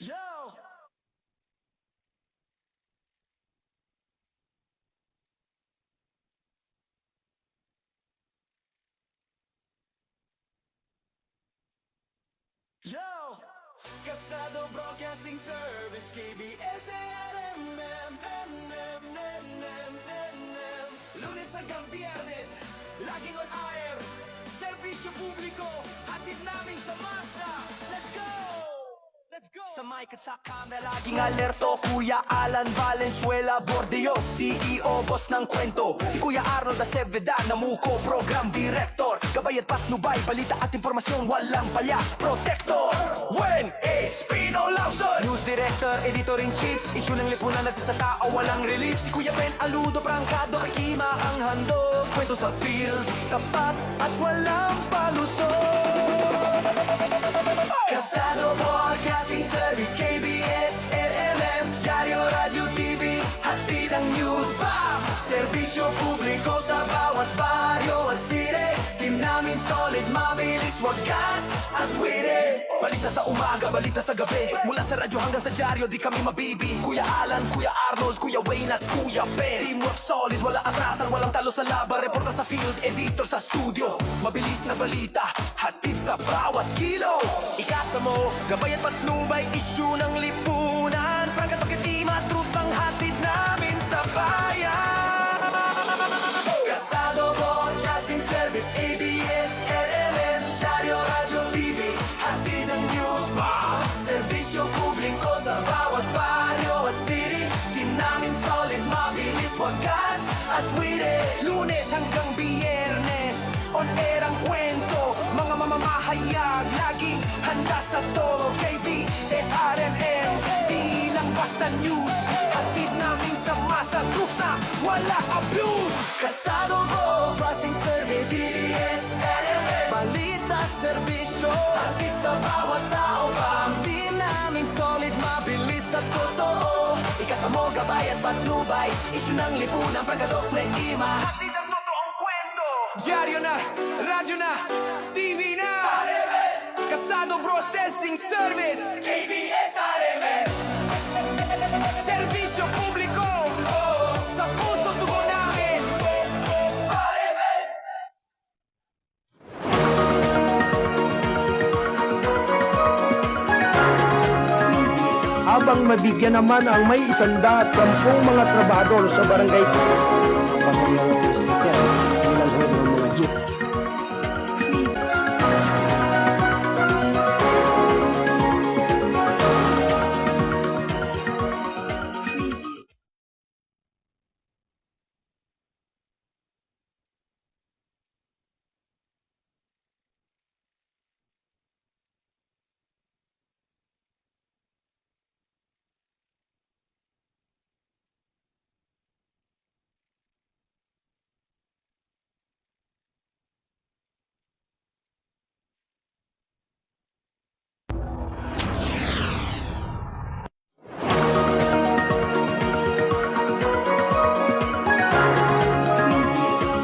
Yo! Yo! Kasado Broadcasting Service, KBS-ARMM. Lunes hanggang Biyernes, laging on air. Serbisyo publiko, hatid namin sa masa. Let's go! Let's go! Sa mic at sa camera, laging alerto. Kuya Alan Valenzuela Bordeos, CEO, boss ng kwento. Si Kuya Arnold Aceveda, namuko, program director. Gabay at patnubay, balita at impormasyon, walang palya, protector. When is Pino Lawson? News director, editor-in-chief. Issue ng lipunan natin sa tao, walang relief. Si Kuya Ben Aludo, prangkado, kikima ang handog. Kwento sa field, tapat at walang palusot. Kasado Broadcasting Service, KBS-RMM, Diaryo, Radio, TV, hatid ang news. Serbisyo publiko sa bawat baryo at sire. Team namin solid, mabilis, wagas at wire. Balita sa umaga, balita sa gabi. Mula sa radyo hanggang sa dyaryo, di kami mabibi. Kuya Alan, Kuya Arnold, Kuya Wayne at Kuya Ben. Teamwork solid, wala atrasan, walang talo sa laban. Reporter sa field, editor sa studio. Mabilis na balita, hatid sa bawat kilo. Ikasa mo, gabay at patnubay, issue ng lipunan. Prangkat pakitima, truth bang hatid namin sa bayan. Kasado Broadcasting Service, ABS-RMM, Diaryo, Radio, TV, hatid ang news. Serbisyo publiko sa bawat baryo at city. Team namin solid, mabilis, wagas at wire. Lunes hanggang Biyernes, on air ang kwento. Mga mamamahayag, laging handa sa toro. KBS-RMM, di lang basta news. Hatid namin sa masa, truth na wala abuse. Kasado Broadcasting Service, KBS-RMM, balita, serbisyo, hatid sa bawat tao. Ang team namin solid, mabilis at totoo. Ikasa mo, gabay at patnubay, issue ng lipunan, prangkadok na ima. Hatid ang totoong kwento. Diaryo na, radyo na, TV na. Kasado Broadcasting Service, KBS-RMM. Serbisyo publiko, sa puso tubo namin. Habang mabigyan naman ang may 110 mga trabahador sa barangay. Pangalawa sa sakyan, nilalhod ng mga jeep.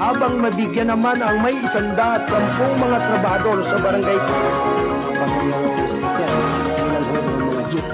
Habang mabigyan naman ang may 110 mga trabahador sa barangay. Pangalawa sa sakyan, nilalhod ng mga jeep.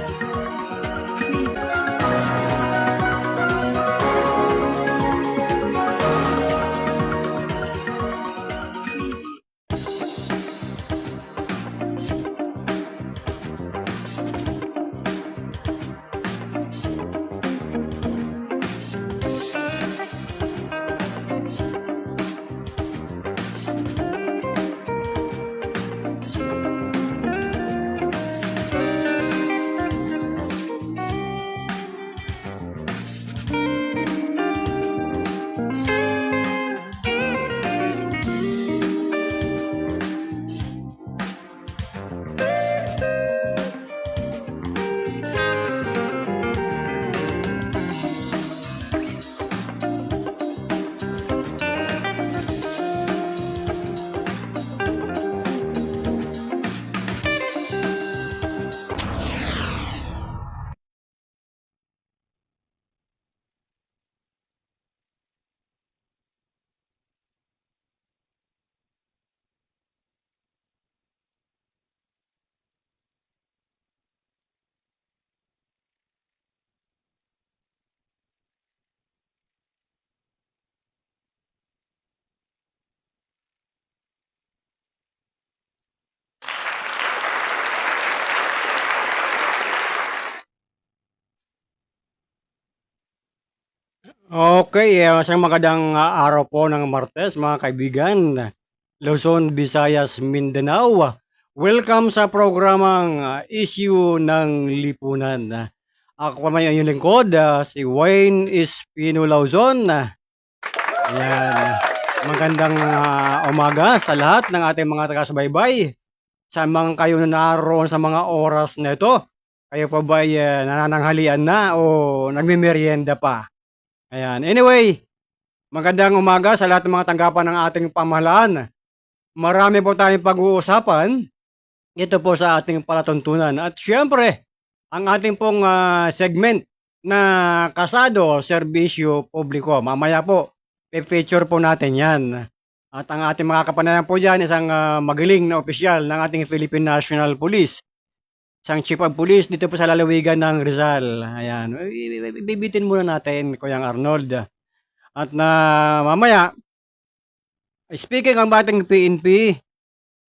Okay, isang magandang araw po ng Martes mga kaibigan. Luzon, Visayas, Mindanao. Welcome sa programang Issue ng Lipunan. Ako pa may inyong lingkod, si Wayne Espino Lauzon. Ayan. Magandang umaga sa lahat ng ating mga taga-subaybay. Sa mga kayo na naroon sa mga oras na ito, kayo pa ba nanananghalian na o nagmimerienda pa? Ayan. Anyway, magandang umaga sa lahat ng mga tanggapan ng ating pamahalaan. Marami po tayong pag-uusapan. Ito po sa ating palatuntunan. At syempre, ang ating pong segment na kasado, serbisyo publiko. Mamaya po, i-feature po natin yan. At ang ating mga kapanayan po dyan, isang magaling na opisyal ng ating Philippine National Police. Isang chief of police dito po sa lalawigan ng Rizal. Ayan. Bibitin muna natin, Kuyang Arnold. At na mamaya, speaking ang bating PNP,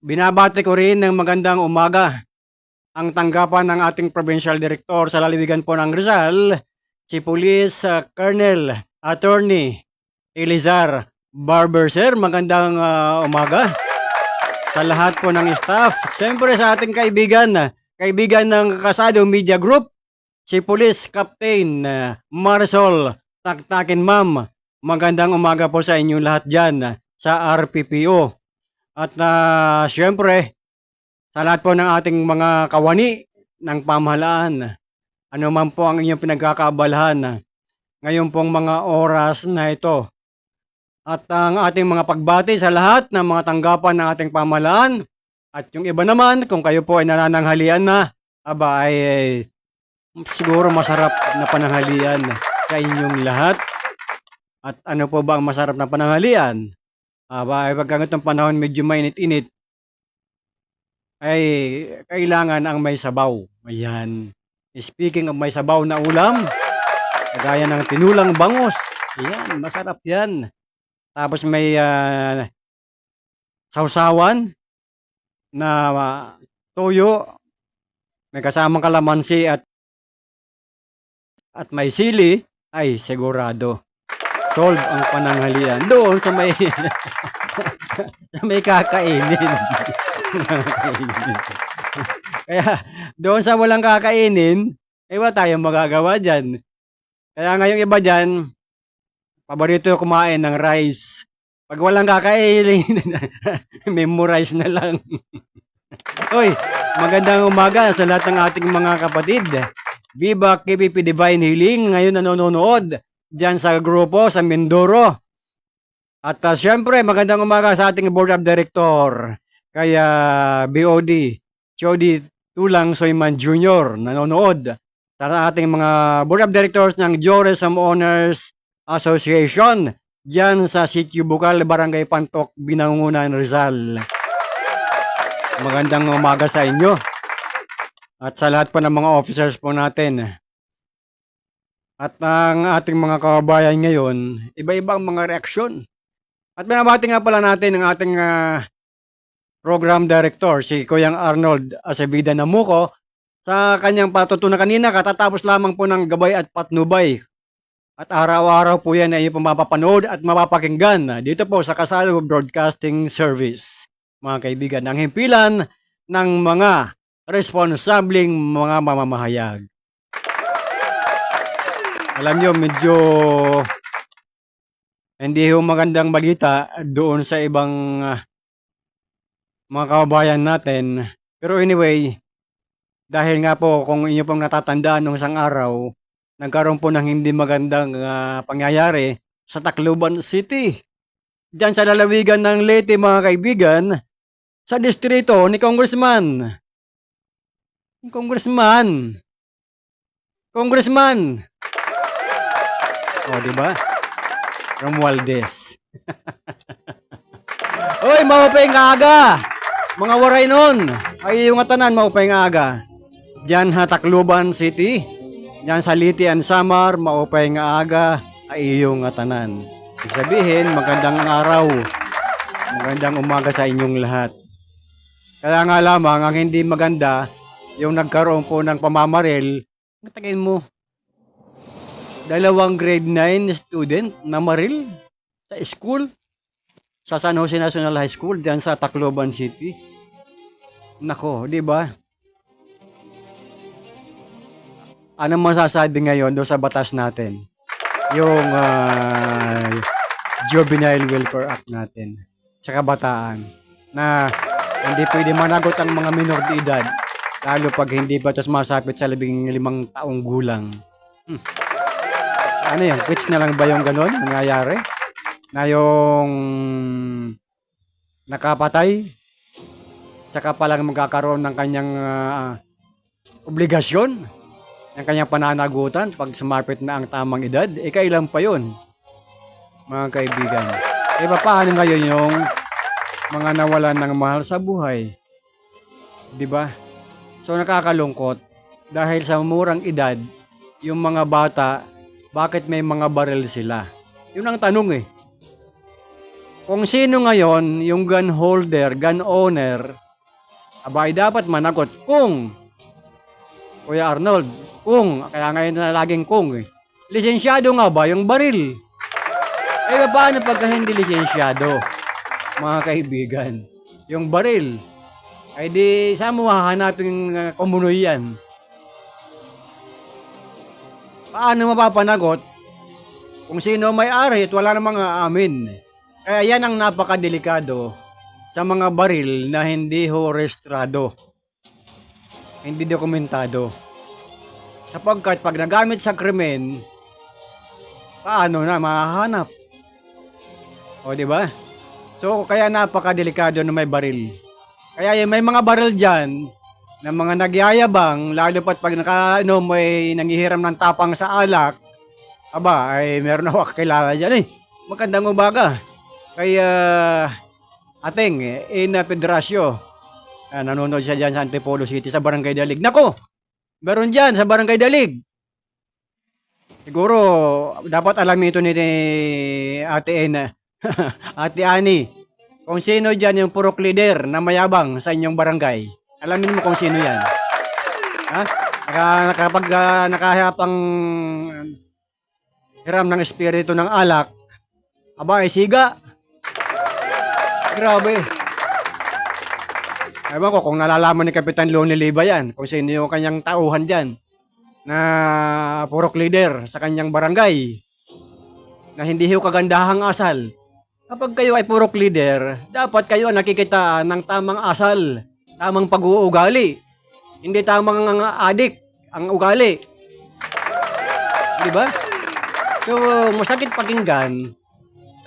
binabati ko rin ng magandang umaga ang tanggapan ng ating provincial director sa lalawigan po ng Rizal, si Police Colonel Attorney Elizar Barber. Sir, magandang umaga sa lahat po ng staff. Siyempre sa ating kaibigan ng Kasado Media Group, si Police Captain Marisol Taktakin. Ma'am, magandang umaga po sa inyong lahat dyan sa RPPO. At syempre, sa lahat po ng ating mga kawani ng pamahalaan, ano man po ang inyong pinagkakaabalahan ngayon pong mga oras na ito. At ang ating mga pagbati sa lahat ng mga tanggapan ng ating pamahalaan. At yung iba naman, kung kayo po ay nanananghalian na, aba ay siguro masarap na pananghalian sa inyong lahat. At ano po ba ang masarap na pananghalian? Aba ay pagka itong panahon medyo mainit-init, ay kailangan ang may sabaw. Ayan. Speaking of may sabaw na ulam, kagaya ng tinulang bangus. Ayan, masarap yan. Tapos may sausawan na toyo, may kasamang kalamansi at may sili, ay sigurado solve ang pananghalian doon sa may sa may kakainin. Kaya doon sa walang kakainin, wala tayong magagawa dyan. Kaya ngayong iba dyan, paborito kumain ng rice. Pag walang kakainin, memorize na lang. Hoy, magandang umaga sa lahat ng ating mga kapatid. Viva KPP Divine Healing, ngayon nanonood dyan sa grupo sa Mindoro. At syempre, magandang umaga sa ating Board of Director, kaya BOD, Chody Tulang Soyman Jr. nanonood. Sa ating mga Board of Directors ng Tourism Owners Association, dyan sa Sitio Bukal, Barangay Pantok, Binangunan, Rizal. Magandang umaga sa inyo. At sa lahat po ng mga officers po natin. At ang ating mga kababayan ngayon, iba-ibang mga reaksyon. At binabati nga pala natin ang ating program director, si Kuyang Arnold Acevida Namuco, sa kanyang patutunan kanina, katatapos lamang po ng gabay at patnubay. At araw-araw po yan ay mapapanood at mapapakinggan dito po sa Kasado Broadcasting Service. Mga kaibigan, ang himpilan ng mga responsableng mga mamamahayag. Alam nyo, medyo hindi ho magandang balita doon sa ibang mga kababayan natin. Pero anyway, dahil nga po kung inyo pong natatandaan nung isang araw, nagkaroon po ng hindi magandang pangyayari sa Tacloban City. Diyan sa lalawigan ng Leyte, mga kaibigan, sa distrito ni Congressman. O, di ba? Romualdez. Oy, maupay nga aga. Mga waray nun. Ay, yung atanan, maupay nga aga. Diyan sa Tacloban City. Diyan sa Leyte and Samar, maupay nga aga. Ay, yung atanan. Ibig sabihin, magandang araw. Magandang umaga sa inyong lahat. Kaya nga lamang, ang hindi maganda, yung nagkaroon po ng pamamaril, tingin mo, Dalawang grade 9 student na maril sa school, sa San Jose National High School, diyan sa Tacloban City. Nako, di ba? Anong masasabi ngayon doon sa batas natin? Yung Juvenile Welfare Act natin sa kabataan na hindi pwede managot ang mga minor de edad lalo pag hindi pa ito sumasapit sa 15 taong gulang. Ano yan? Quits na lang ba yung ganon? Nangyayari? Na yung nakapatay saka pa lang magkakaroon ng kanyang obligasyon, ng kanyang pananagutan pag sumapit na ang tamang edad, kailan pa yun, mga kaibigan? Paano ngayon yung mga nawalan ng mahal sa buhay? Di ba? So nakakalungkot dahil sa murang edad, yung mga bata, bakit may mga baril sila? Yun ang tanong eh. Kung sino ngayon yung gun holder, gun owner, abay dapat managot kung, Kuya Arnold, kung, kaya ngayon na laging kung eh, lisensyado nga ba yung baril? Paano pagka hindi lisensyado, mga kaibigan? Yung baril, ay di saan mo hahanapin kumunoy yan? Paano mapapanagot kung sino may-ari at wala namang aamin? Kaya yan ang napakadelikado sa mga baril na hindi ho rehistrado, hindi dokumentado. Sapagkat pag nagamit sa krimen, paano na mahahanap? O di ba? So kaya napakadelikado na may baril. Kaya may mga baril diyan na mga nagyayabang, lalo pat pag may nangihiram ng tapang sa alak, aba ay meron ako kakilala diyan magandang umaga. Kay ating Ina Pedrasio. Nanonood siya dyan sa Antipolo City sa Barangay Dalig. Nako! Meron dyan sa Barangay Dalig. Siguro, dapat alam ito ni Ate Ina. Ate Ani. Kung sino dyan yung purok leader na mayabang sa inyong barangay. Alamin mo kung sino yan. Ha? Kapag nakahapang hiram ng espiritu ng alak, aba, siga. Grabe. Ewan ko kung nalalaman ni Kapitan Loni Liba yan, kung sino yung kanyang tauhan dyan na purok leader sa kanyang barangay na hindi ho kagandahang asal. Kapag kayo ay purok leader, dapat kayo nakikita ng tamang asal, tamang pag-uugali. Hindi tamang adik ang ugali. Di ba? So, masakit pakinggan.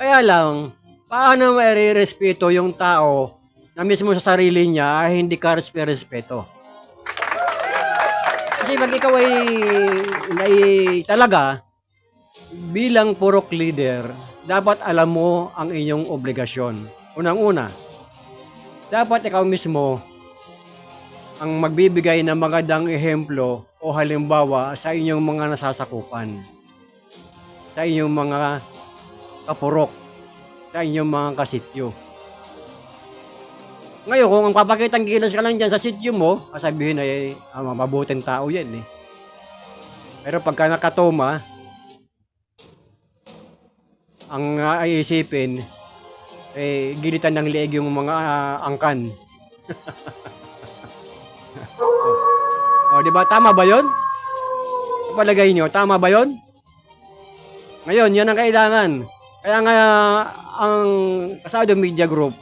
Kaya lang, paano mai-respeto yung tao na mismo sa sarili niya ay hindi ka respeto? Kasi pag ikaw ay talaga bilang purok leader, dapat alam mo ang inyong obligasyon. Unang-una, dapat ikaw mismo ang magbibigay ng magandang ehemplo o halimbawa sa inyong mga nasasakupan, sa inyong mga kapurok, sa inyong mga kasityo. Ngayon, kung ang papakitang gilas ka lang dyan sa sityo mo, sabihin ay mabuting tao yan eh. Pero pagka nakatoma, ang iisipin, gilitan ng leeg yung mga angkan. O, di ba? Tama ba yun? Palagay nyo, tama ba yun? Ngayon, yan ang kailangan. Kaya nga, ang Kasado Media Group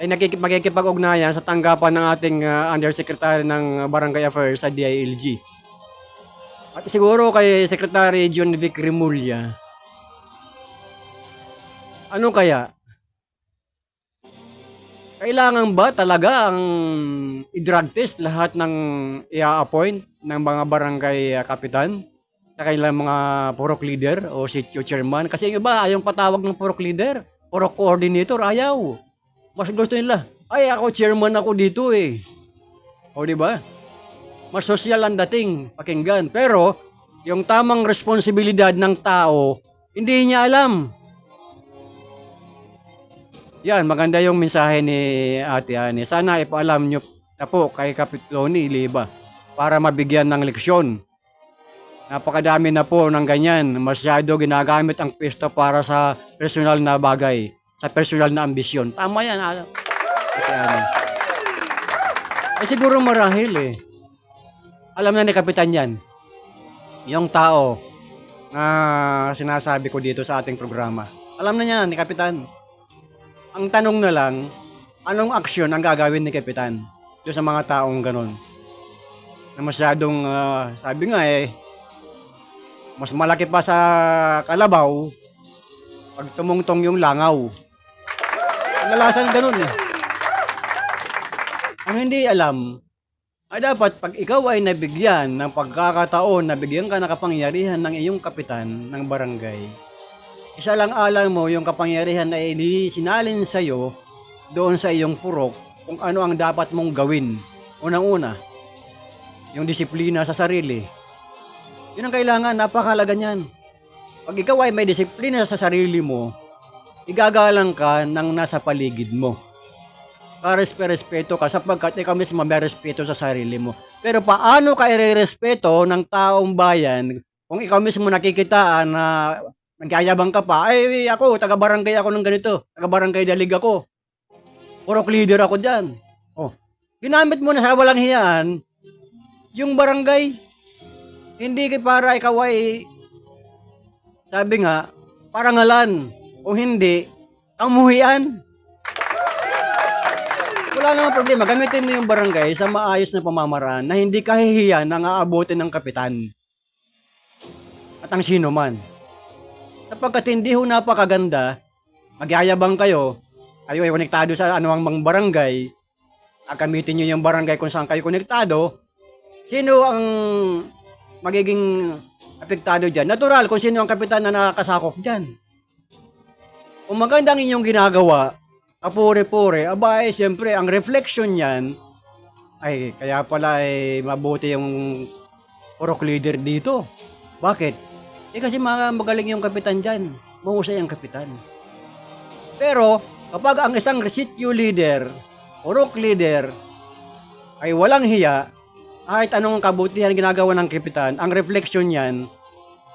ay makikipag-ugnayan sa tanggapan ng ating Undersecretary ng Barangay Affairs sa DILG. At siguro kay Secretary John Vic Remulla, ano kaya? Kailangan ba talaga ang i-drug test lahat ng i-appoint ng mga barangay kapitan sa kailang mga purok leader o sitio chairman? Kasi yung iba ayaw patawag ng purok leader, purok coordinator, ayaw. Mas gusto nila, ay ako chairman ako dito eh. O di ba? Mas social ang dating pakinggan. Pero yung tamang responsibilidad ng tao, hindi niya alam. Yan, maganda yung mensahe ni Ate Ani. Sana ipaalam nyo na po kay Kapitoloni Liba para mabigyan ng leksyon Napakadami na po ng ganyan. Masyado ginagamit ang pwesto para sa personal na bagay, sa personal na ambisyon. Tama yan. Siguro marahil eh. Alam na ni Kapitan yan. Yung tao na sinasabi ko dito sa ating programa. Alam na niya ni Kapitan. Ang tanong na lang, anong aksyon ang gagawin ni Kapitan doon sa mga taong ganon? Na masyadong, sabi nga eh, mas malaki pa sa kalabaw pag tumungtong yung langaw. Kadalasan ganun eh. Ang hindi alam, ay dapat pag ikaw ay nabigyan ng pagkakataon, nabigyan ka ng kapangyarihan ng iyong kapitan ng barangay, isa lang alam mo yung kapangyarihan na sinalin sa'yo doon sa iyong purok kung ano ang dapat mong gawin. Unang-una, yung disiplina sa sarili. Yun ang kailangan, napakahalaga niyan. Pag ikaw ay may disiplina sa sarili mo, igagalang ka ng nasa paligid mo. Respeto ka sapagkat ikaw mismo may respeto sa sarili mo. Pero paano ka irerespeto ng taong bayan kung ikaw mismo nakikitaan na nagyayabang ka pa? Ay, ako, taga-barangay ako ng ganito. Taga-barangay dalig ako. Purok leader ako dyan. Oh, ginamit mo na sa walang hiyaan yung barangay. Hindi para ikaw ay, sabi nga, parangalan. O hindi, kamuhian. Wala namang problema. Gamitin mo yung barangay sa maayos na pamamaraan na hindi kahihiyan ng aabutin ng kapitan. At ang sino man. Sapagkat hindi ho napakaganda, magyayabang kayo ay konektado sa anuang barangay, gamitin nyo yung barangay kung saan kayo konektado, sino ang magiging apektado dyan? Natural kung sino ang kapitan na nakakasakop dyan. Kung maganda ang inyong ginagawa, kapure-pure, aba siyempre, ang reflection yan, ay kaya pala mabuti yung purok leader dito. Bakit? Kasi magaling yung kapitan dyan. Mahusay ang kapitan. Pero, kapag ang isang resitio leader, purok leader, ay walang hiya, kahit anong kabutihan ginagawa ng kapitan, ang reflection yan,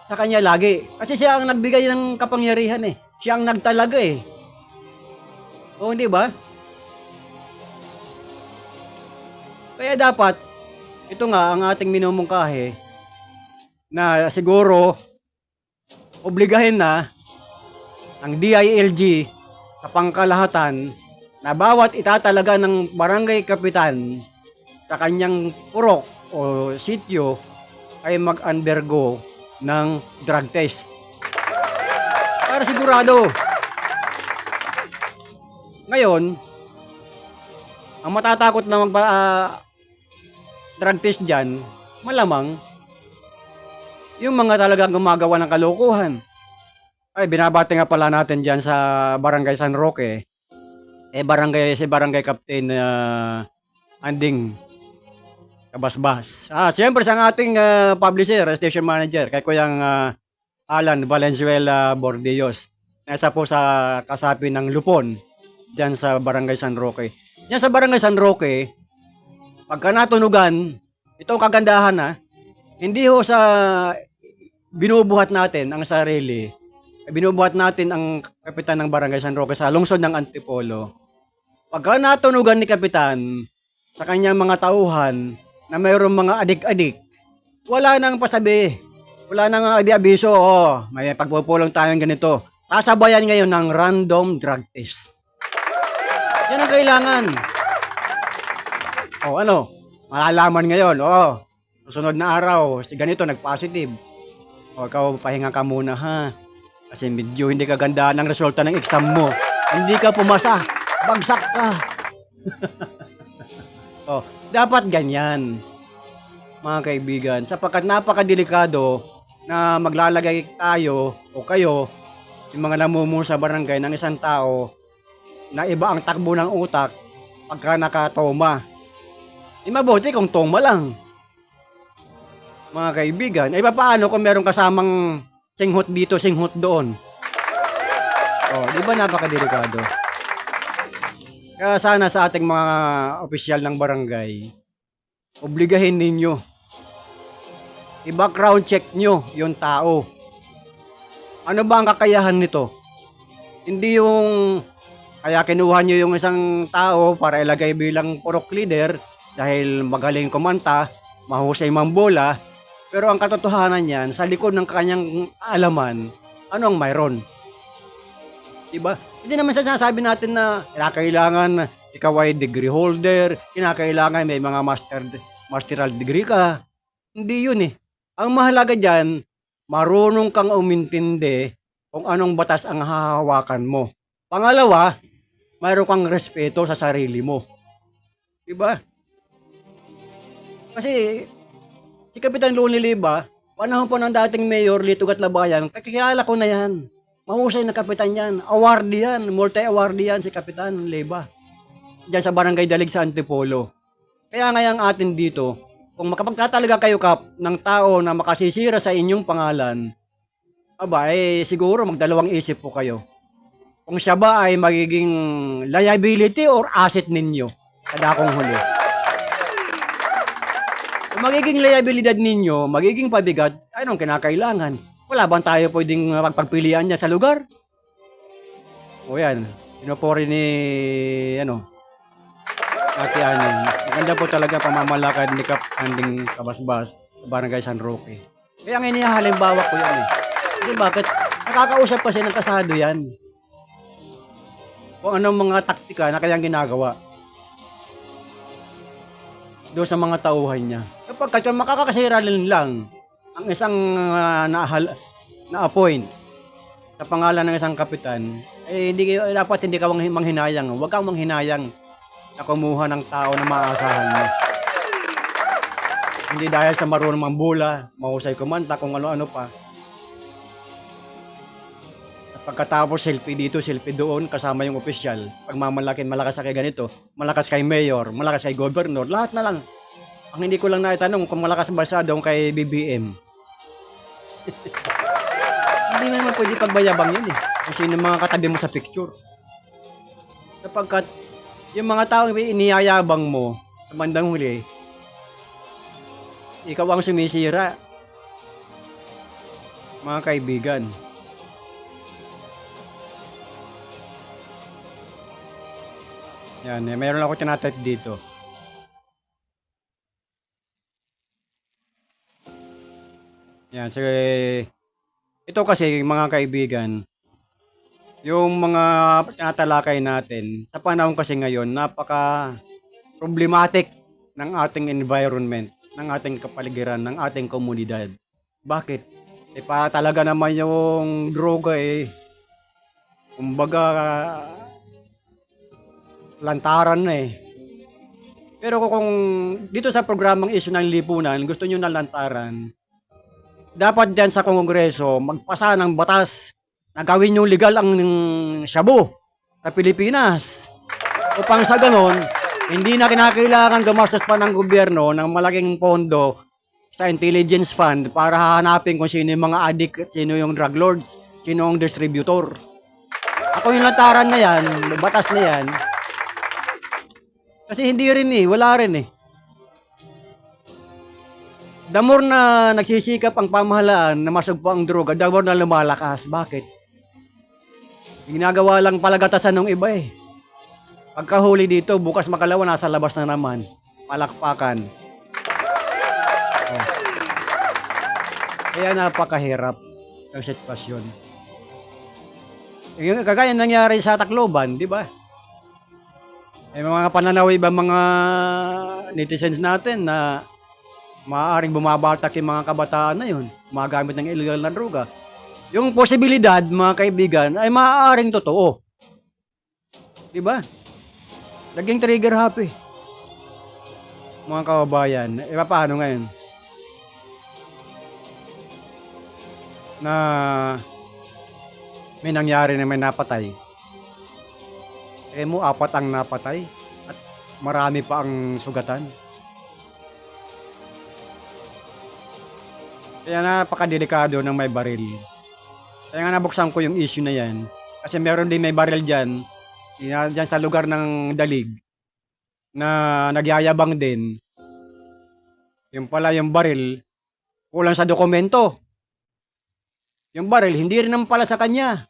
sa kanya lagi. Kasi siya ang nagbigay ng kapangyarihan eh. Siya ang nagtalaga eh. O hindi ba? Kaya dapat, ito nga ang ating minumungkahi, na siguro, obligahin na ang DILG sa pangkalahatan na bawat itatalaga ng barangay kapitan sa kanyang purok o sityo ay mag-undergo ng drug test. Para sigurado. Ngayon, ang matatakot na drug test dyan, malamang, yung mga talagang gumagawa ng kalokohan. Ay, binabati nga pala natin dyan sa Barangay San Roque. Si Barangay Captain Anding Kabasbas. Siyempre sa ating publisher, station manager, kay Kuyang Alan Valenzuela Bordeos. Nasa po sa kasapi ng Lupon, dyan sa Barangay San Roque. Yan sa Barangay San Roque, pagka natunugan, ito ang kagandahan hindi ho sa binubuhat natin ang sarili, binubuhat natin ang kapitan ng Barangay San Roque sa lungsod ng Antipolo. Pagka natunugan ni kapitan sa kanyang mga tauhan na mayroong mga adik-adik, wala nang pasabi, wala nang abiso, may pagpupulong tayong ganito. Sasabayan ngayon ng random drug test. Yan ang kailangan. Malalaman ngayon, susunod na araw, si ganito nag-positive. Ikaw pahinga ka muna ha. Kasi medyo hindi kaganda ng resulta ng exam mo. Hindi ka pumasa. Bagsak ka. Dapat ganyan, mga kaibigan. Sapagkat napakadelikado na maglalagay tayo o kayo, yung mga namumuno sa barangay ng isang tao, na iba ang takbo ng utak pagka nakatoma. Mabuti kung toma lang. Mga kaibigan, paano kung meron kasamang singhot dito, singhot doon? Di ba napakadelikado? Kaya sana sa ating mga opisyal ng barangay, obligahin ninyo. i-background check nyo yung tao. Ano ba ang kakayahan nito? Hindi yung kaya kinuha nyo yung isang tao para ilagay bilang purok leader dahil magaling kumanta, mahusay mambola, pero ang katotohanan niyan, sa likod ng kanyang alaman, ano ang mayroon? Diba? Hindi naman sinasabi natin na kinakailangan ikaw ay degree holder, kinakailangan may mga masteral degree ka. Hindi yun eh. Ang mahalaga dyan, marunong kang umintindi kung anong batas ang hahawakan mo. Pangalawa, mayroon kang respeto sa sarili mo. Diba? Kasi si Kapitan Loni Leyva, panahon po ng dating Mayor Lito Gatlabayan, kakilala ko na yan. Mahusay na kapitan yan. Awardee yan. Multi-awardee yan si Kapitan Leyva. Diyan sa Barangay Dalig sa Antipolo. Kaya ngayang atin dito, kung makapagtatalaga kayo Kap ng tao na makasisira sa inyong pangalan, aba siguro magdalawang isip po kayo. Kung siya ba ay magiging liability or asset ninyo sa dakong huli. Kung magiging liabilidad ninyo, magiging pabigat, anong kinakailangan? Wala bang tayo pwedeng magpagpilian niya sa lugar? O yan, pinupuri ni, Ate Anin. Maganda po talaga pamamalakad ni Kap Anding Kabasbas sa Barangay San Roque. Kaya ang inihalimbawa ko yan eh. Kasi bakit? Nakakausap kasi ng kasado yan. Kung anong mga taktika na kayang ginagawa doon sa mga tauhan niya. Kapag makakasira lang ang isang na-appoint sa pangalan ng isang kapitan, dapat hindi ka manghinayang. Huwag kang manghinayang na kumuha ng tao na maaasahan mo. Hindi dahil sa marunong mambula, mahusay kumanta, kung ano-ano pa. Pagkatapos selfie dito, selfie doon, kasama yung opisyal. Pagmamalakin, malakas kay ganito, malakas kay mayor, malakas kay governor, lahat na lang. Ang hindi ko lang naitanong kung malakas ba siya doon kay BBM. Hindi naman pwede pagbayabang yun eh. Kung sino mga katabi mo sa picture. Sapagkat yung mga taong iniyayabang mo sa bandang huli, ikaw ang sumisira. Mga kaibigan. Yan, mayroon ako tinatype dito. Yan, so, ito kasi mga kaibigan, yung mga tinatalakay natin, sa panahon kasi ngayon, napaka problematic ng ating environment, ng ating kapaligiran, ng ating komunidad. Bakit? Talaga naman yung droga kumbaga, lantaran na eh. Pero kung dito sa programang issue ng lipunan, gusto nyo na lantaran, dapat dyan sa Kongreso magpasa ng batas na gawin yung legal ang shabu sa Pilipinas. Upang sa ganon, hindi na kinakailangan gumastos pa ng gobyerno ng malaking pondo sa intelligence fund para hahanapin kung sino yung mga addict, sino yung drug lords, sino yung distributor. Ako yung lantaran na yan, batas na yan, kasi hindi rin wala rin eh. The more na nagsisikap ang pamahalaan na masugpo ang droga, the more na lumalakas. Bakit? Ginagawa lang palagatasan ng iba eh. Pagkahuli dito, bukas makalawa, nasa labas na naman. Palakpakan. Oh. Kaya napakahirap ang sitwasyon. Yung kagaya nangyari sa Tacloban, di ba? May mga pananaw iba mga netizens natin na maaaring bumabatak yung mga kabataan na yun, gumagamit ng illegal na droga. Yung posibilidad, mga kaibigan, ay maaaring totoo. Diba? Naging trigger happy. Mga kababayan, paano ngayon? Na may nangyari na may napatay. Mo, 4 ang napatay at marami pa ang sugatan. Kaya napakadelikado ng may baril. Kaya nga nabuksan ko yung issue na yan. Kasi meron din may baril dyan sa lugar ng Dalig na nagyayabang din. Yung pala yung baril kulang sa dokumento. Yung baril, hindi rin naman pala sa kanya.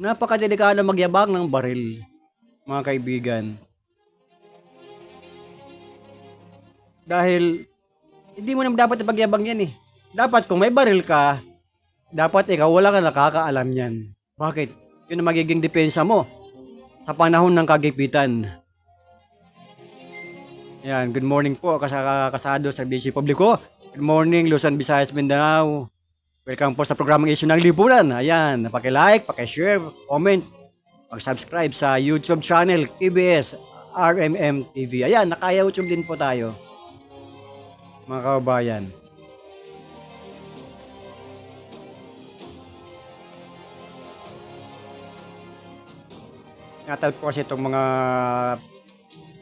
Napakadelikado magyabang ng baril, mga kaibigan. Dahil, hindi mo naman dapat ipagyabang yan eh. Dapat kung may baril ka, dapat ikaw wala ka nakakaalam yan. Bakit? Yun ang magiging depensa mo sa panahon ng kagipitan. Yan, good morning po kasado sa BC Publiko. Good morning, Luzon, Visayas, Mindanao. Welcome po sa programang Issue ng Lipunan. Ayan, paki-like, paki-share, comment, mag-subscribe sa YouTube channel KBS RMM TV. Ayan, naka-YouTube din po tayo, mga kababayan. Natal po kasi itong mga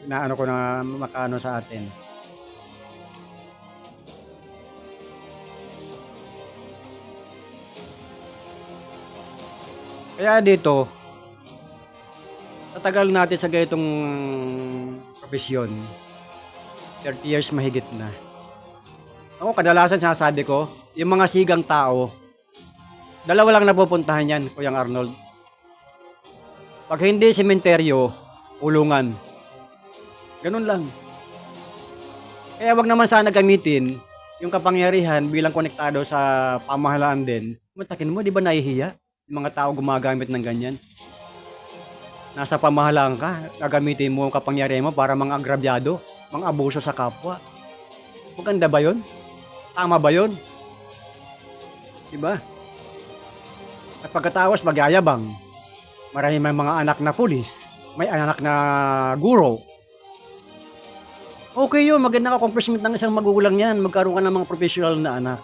naano ko na makano sa atin. Kaya dito, tatagal natin sa ganitong profesyon. 30 years mahigit na. Ako kadalasan sinasabi ko, yung mga sigang tao, dalawa lang napupuntahan yan, Kuyang Arnold. Pag hindi sementeryo, ulungan. Ganun lang. Kaya wag naman sana gamitin yung kapangyarihan bilang konektado sa pamahalaan din. Matakin mo, di ba nahihiya? Yung mga tao gumagamit ng ganyan. Nasa pamahalaan ka, gagamitin mo yung kapangyarihan mo para mga agrabyado, mga abuso sa kapwa. Maganda ba yun? Tama ba yun? Diba? At pagkatapos magyayabang, marami may mga anak na pulis, may anak na guro. Okay yun, magandang accomplishment ng isang magulang yan, magkaroon ka ng mga professional na anak.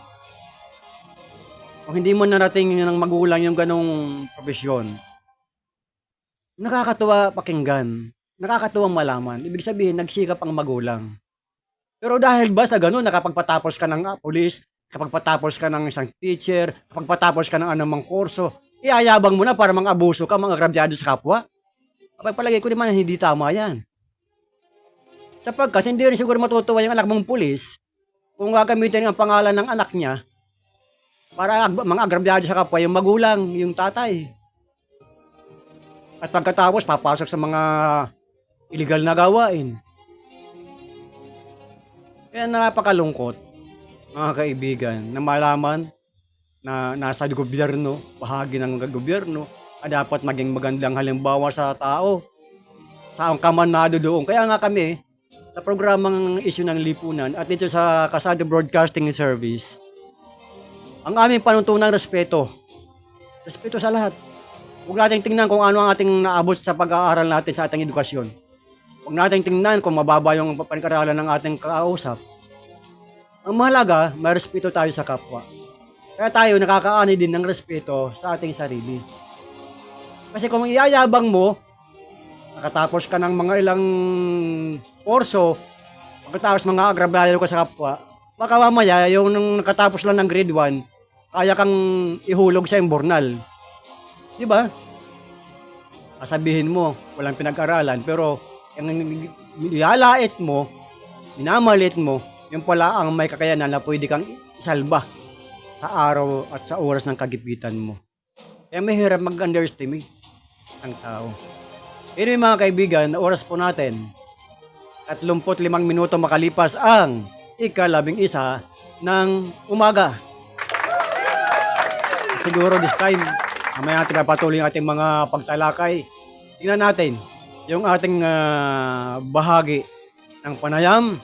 Kung hindi mo narating ng magulang yung ganong profesyon, nakakatuwa pakinggan, nakakatuwang malaman. Ibig sabihin, nagsikap ang magulang. Pero dahil ba sa ganon, nakapagpatapos ka ng pulis, kapagpatapos ka ng isang teacher, kapagpatapos ka ng anumang kurso, iayabang mo na para mga abuso ka, mga grabyado sa kapwa. Kapag palagay ko naman, hindi tama yan. Sapagkat hindi rin siguro matutuwa yung anak mong pulis kung gagamitin ang pangalan ng anak niya para mga agrabyado sa kapwa, yung magulang, yung tatay. At pagkatapos, papasok sa mga illegal na gawain. Kaya napakalungkot, mga kaibigan, na malaman na nasa gobyerno, bahagi ng gobyerno, dapat maging magandang halimbawa sa tao, sa kamanado doon. Kaya nga kami, sa programang Issue ng Lipunan at dito sa Kasado Broadcasting Service, ang aming panuntunang respeto. Respeto sa lahat. Huwag nating tingnan kung ano ang ating naabot sa pag-aaral natin sa ating edukasyon. Huwag nating tingnan kung mababa yung panag-aralan ng ating kausap. Ang mahalaga, may respeto tayo sa kapwa. Kaya tayo nakakaani din ng respeto sa ating sarili. Kasi kung iyayabang mo, nakatapos ka ng mga ilang kurso, pagkatapos mga agrabyado ka sa kapwa, baka mamaya yung nakatapos lang ng grade 1, kaya kang ihulog sa imbornal. Di ba? Kasabihin mo, walang pinag-aralan, pero yung nilalait mo, minamalit mo, yung pala ang may kakayanan na pwede kang isalba sa araw at sa oras ng kagipitan mo. Kaya mahirap mag-underestimate ang tao. Pero mga kaibigan, oras po natin, 35 minuto makalipas ang ika-11 ng umaga. At siguro this time, mamaya natin patuloy ang ating mga pagtalakay. Tingnan natin yung ating bahagi ng panayam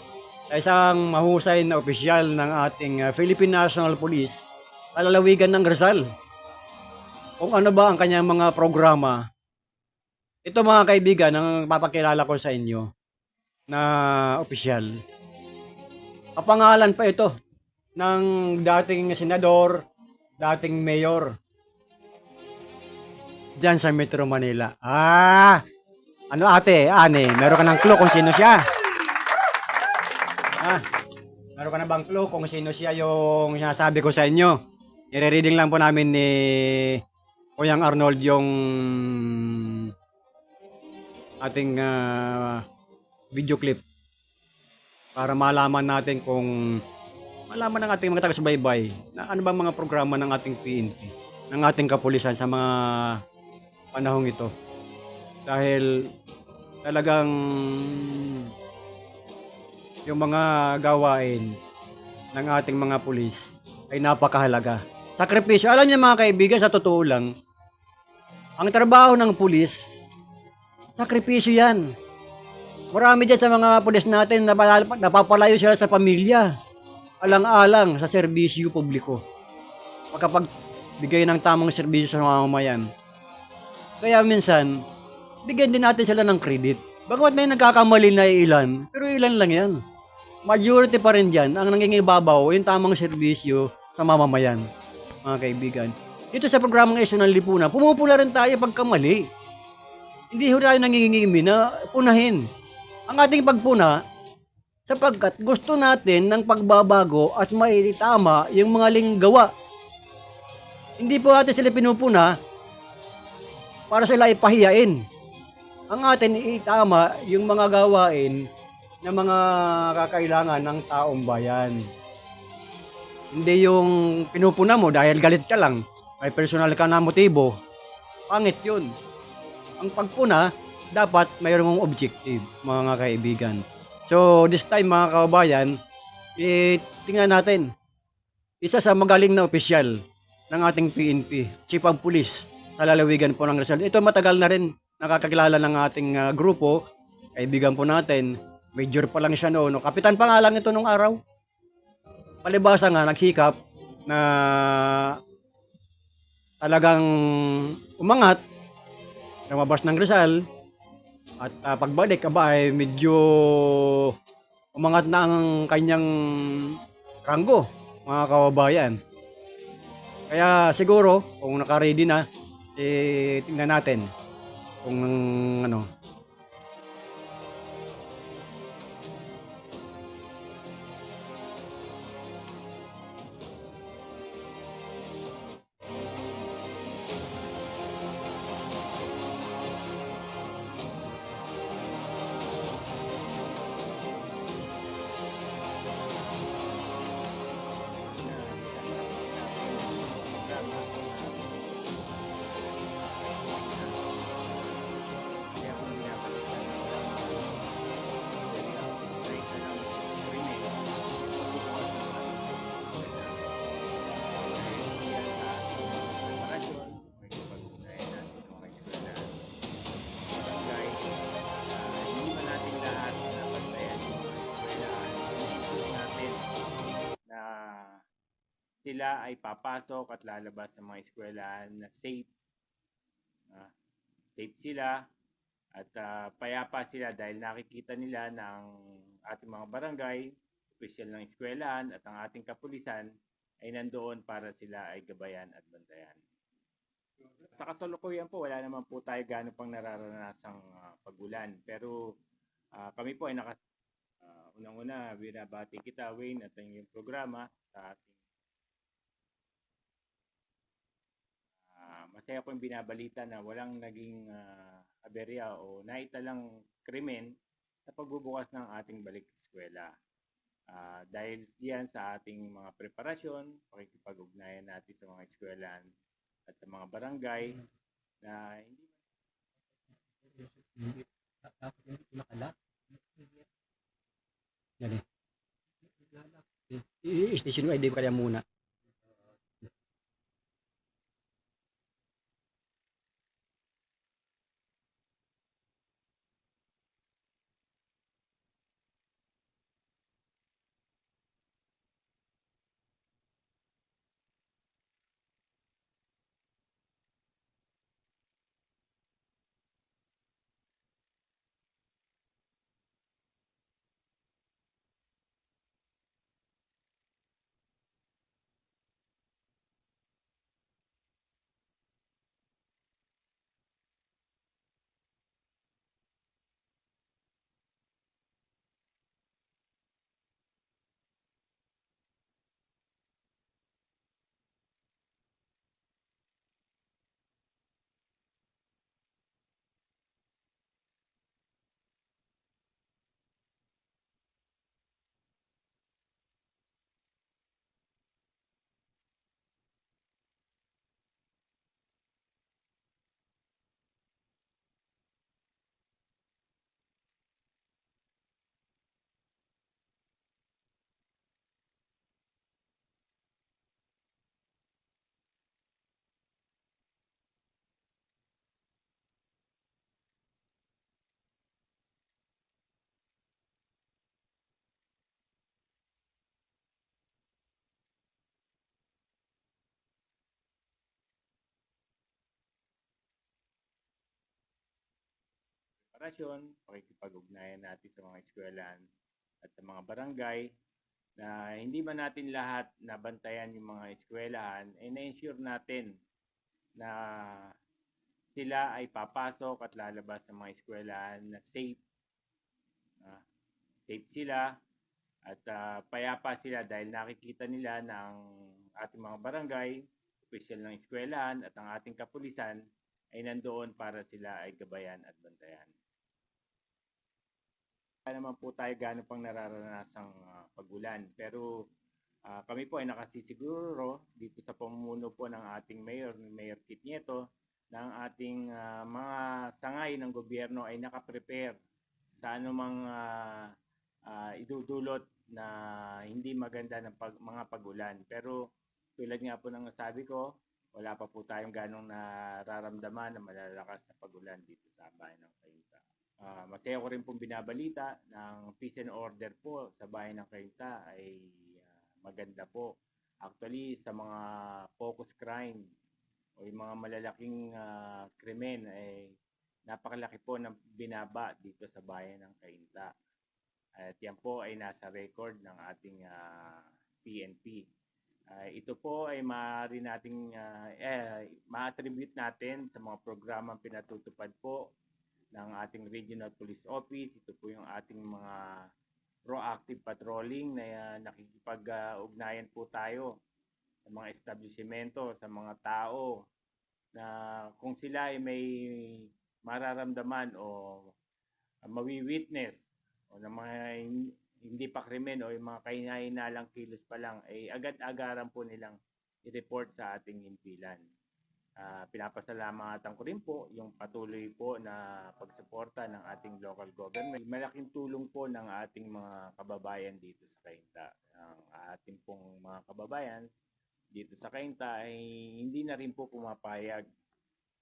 sa isang mahusay na opisyal ng ating Philippine National Police, kalalawigan ng Rizal. Kung ano ba ang kanyang mga programa. Ito mga kaibigan, ang papakilala ko sa inyo na opisyal. Kapangalan pa ito ng dating senador, dating mayor diyan sa Metro Manila. Ano ate, meron ka ng clue kung sino siya? Meron ka na bang clue kung sino siya yung sinasabi ko sa inyo? I-reading lang po namin ni Kuyang Arnold yung ating video clip. para malaman natin kung malaman ng ating mga taga-subaybay na ano bang mga programa ng ating PNP, ng ating kapulisan sa mga panahong ito. Dahil talagang yung mga gawain ng ating mga pulis ay napakahalaga. Sakripisyo. Alam niyo mga kaibigan, sa totoo lang, ang trabaho ng pulis, sakripisyo yan. Marami dyan sa mga pulis natin na napapalayo sila sa pamilya. Alang-alang sa serbisyo publiko. Makapagbigay ng tamang serbisyo sa mga mamamayan. Kaya minsan, bigyan din natin sila ng credit. Bagamat may nagkakamali na ilan, pero ilan lang yan. Majority pa rin dyan ang nangingibabaw yung tamang serbisyo sa mamamayan, mga kaibigan. Dito sa programang Isyu ng Lipunan, pumupula rin tayo pagkamali. Hindi ho tayo nangingimi na punahin ang ating pagpuna sapagkat gusto natin ng pagbabago at maitama yung mga linggawa. Hindi po natin sila pinupuna para sila ipahiyain. Ang atin itama yung mga gawain na mga kakailangan ng taong bayan. Hindi yung pinupuna mo dahil galit ka lang, may personal ka na motibo. Pangit yun. Ang pagpuna, dapat mayroong objective, mga kaibigan. So, this time mga kababayan, tingnan natin. Isa sa magaling na opisyal ng ating PNP, Chief of Police sa lalawigan po ng Rizal. Ito matagal na rin nakakakilala ng ating grupo, kaibigan po natin. Major pa lang siya noon. Kapitan pa nga lang ito nung araw. Palibasa nga, nagsikap na talagang umangat, lumabas ng Rizal, at pagbalik, ay medyo umangat na ang kanyang ranggo, mga kababayan. Kaya siguro, kung naka-ready na, tingnan natin kung ano. Sila ay papasok at lalabas sa mga eskwelahan na safe. Safe sila at payapa sila dahil nakikita nila ng ating mga barangay, opisyal ng eskwelahan at ang ating kapulisan ay nandoon para sila ay gabayan at bantayan. Sa kasalukuyan po, wala naman po tayo gano'n pang nararanasang pagulan. Pero kami po ay unang-una, binabati kita, Wayne, at ang iyong programa sa ating masaya ko yung binabalita na walang naging aberya o naitalang krimen sa pagbubukas ng ating balik eskwela. Dahil diyan sa ating mga preparasyon, pakikipag-ugnayan natin sa mga eskwelahan at sa mga barangay na hindi station ID kaya muna. pakikipag-ugnayan natin sa mga eskwelahan at sa mga barangay na hindi man natin lahat nabantayan yung mga eskwelahan, na-ensure natin na sila ay papasok at lalabas sa mga eskwelahan na safe. Safe sila at payapa sila dahil nakikita nila ng ating mga barangay, opisyal ng eskwelahan at ang ating kapulisan ay nandoon para sila ay gabayan at bantayan. Wala naman po tayo gano'n pang nararanasang pagulan, pero kami po ay nakasisiguro dito sa pamumuno po ng ating Mayor Kit Nieto, na ang ating mga sangay ng gobyerno ay nakaprepare sa anumang idudulot na hindi maganda ng mga pagulan. Pero tulad nga po ng sabi ko, wala pa po tayong ganong nararamdaman na malalakas na pagulan dito sa bayan ng Cainta. Masaya ko rin pong binabalita ng peace and order po sa bayan ng Cainta ay maganda po. Actually, sa mga focus crime o yung mga malalaking krimen ay napakalaki po ng binaba dito sa bayan ng Cainta. At yan po ay nasa record ng ating PNP. Ito po ay maaari nating ma-attribute natin sa mga programang pinatutupad po ng ating Regional Police Office. Ito po yung ating mga proactive patrolling na nakikipag-ugnayan po tayo sa mga establishmento, sa mga tao na kung sila ay may mararamdaman o mawi-witness o na mga hindi pa krimen o yung mga kahinalang kilos pa lang, ay agad-agaran po nilang i-report sa ating himpilan. Pinapasalamatan ko rin po yung patuloy po na pagsuporta ng ating local government. Malaking tulong po ng ating mga kababayan dito sa Cainta. Ang ating pong mga kababayan dito sa Cainta ay hindi na rin po pumapayag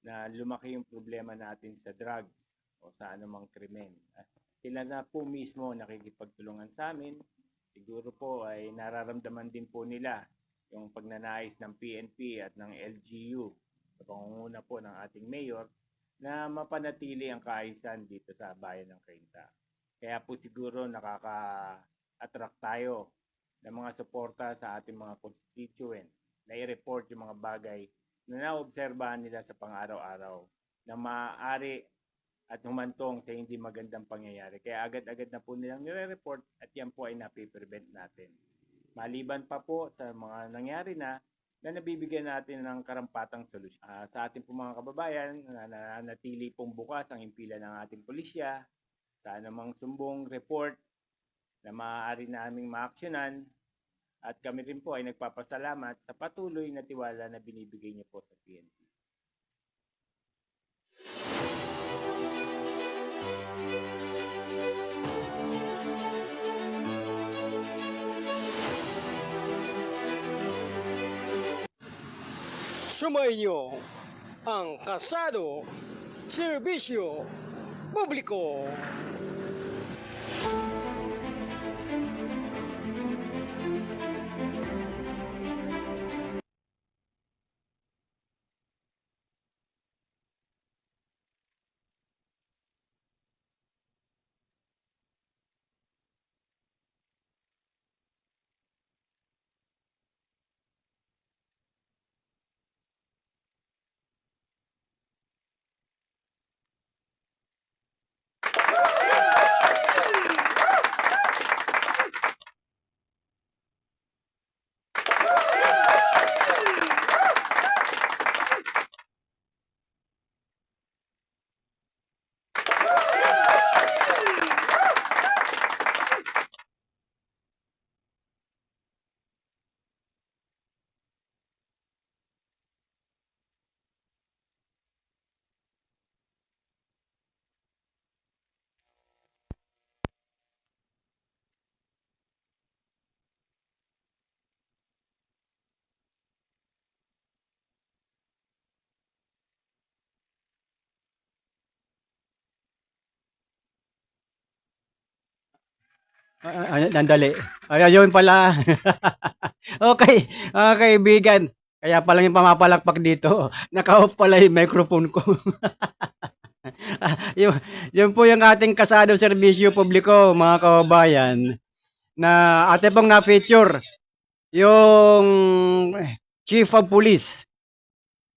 na lumaki yung problema natin sa drugs o sa anumang krimen. Sila na po mismo nakikipagtulungan sa amin. Siguro po ay nararamdaman din po nila yung pagnanais ng PNP at ng LGU sa pangunguna po ng ating mayor na mapanatili ang kaayusan dito sa bayan ng Cainta. Kaya po siguro nakaka-attract tayo ng mga suporta sa ating mga constituents na i-report yung mga bagay na naobserbahan nila sa pang-araw-araw na maaari at humantong sa hindi magandang pangyayari. Kaya agad-agad na po nilang nire-report at yan po ay napiprevent natin. Maliban pa po sa mga nangyari na nabibigyan natin ng karampatang solusyon. Sa ating po mga kababayan, nanatili pong bukas ang impila ng ating pulisya sa anumang sumbong report na maaari naming maaksyonan at kami rin po ay nagpapasalamat sa patuloy na tiwala na binibigay niyo po sa PNP. Sumainyo ang Kasado Serbisyo Publiko. Nandali. Ayun pala. Okay, mga kaibigan. Kaya pala yung pamapalakpak dito. Naka-off pala yung microphone ko. Yun, yun po yung ating kasado serbisyo publiko, mga kababayan, na ate pong na-feature yung Chief of Police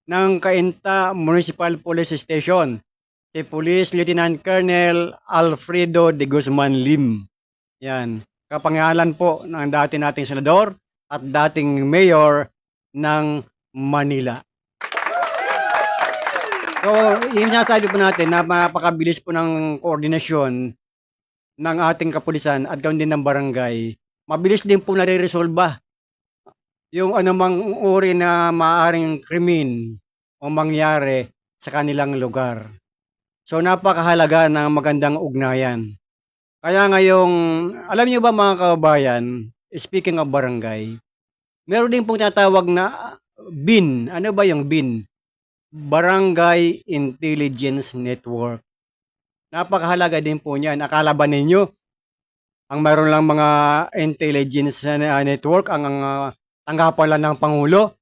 ng Cainta Municipal Police Station, si Police Lieutenant Colonel Alfredo de Guzman Lim. Yan, kapangalan po ng dati nating senador at dating mayor ng Manila. So, yun nga sabi po natin na napakabilis po ng koordinasyon ng ating kapulisan at gawin din ng barangay. Mabilis din po nare-resolba yung anumang uri na maaaring krimen o mangyari sa kanilang lugar. So, napakahalaga ng magandang ugnayan. Kaya ngayong, alam niyo ba mga kababayan, speaking of barangay, meron din pong tinatawag na BIN. Ano ba yung BIN? Barangay Intelligence Network. Napakahalaga din po niyan. Akala ba ninyo, ang mayroon lang mga intelligence network, ang tanggapan lang ng Pangulo,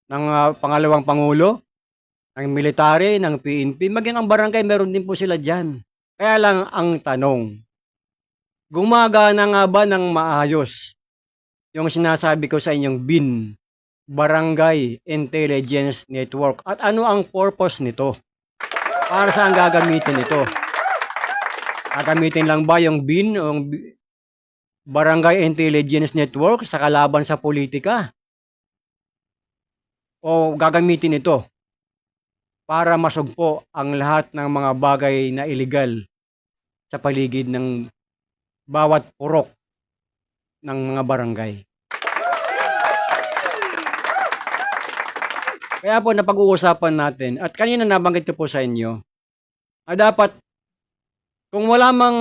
ng pangalawang Pangulo, ng military, ng PNP, maging ang barangay, meron din po sila dyan. Kaya lang ang tanong, gumagana nga ba ng maayos yung sinasabi ko sa inyong BIN? Barangay Intelligence Network. At ano ang purpose nito? Para saan gagamitin ito? Gagamitin lang ba yung BIN o yung Barangay Intelligence Network sa kalaban sa politika? O gagamitin ito para masugpo ang lahat ng mga bagay na illegal sa paligid ng bawat purok ng mga barangay? Kaya po napag-uusapan natin at kanina nabanggit ko po sa inyo na dapat kung wala mang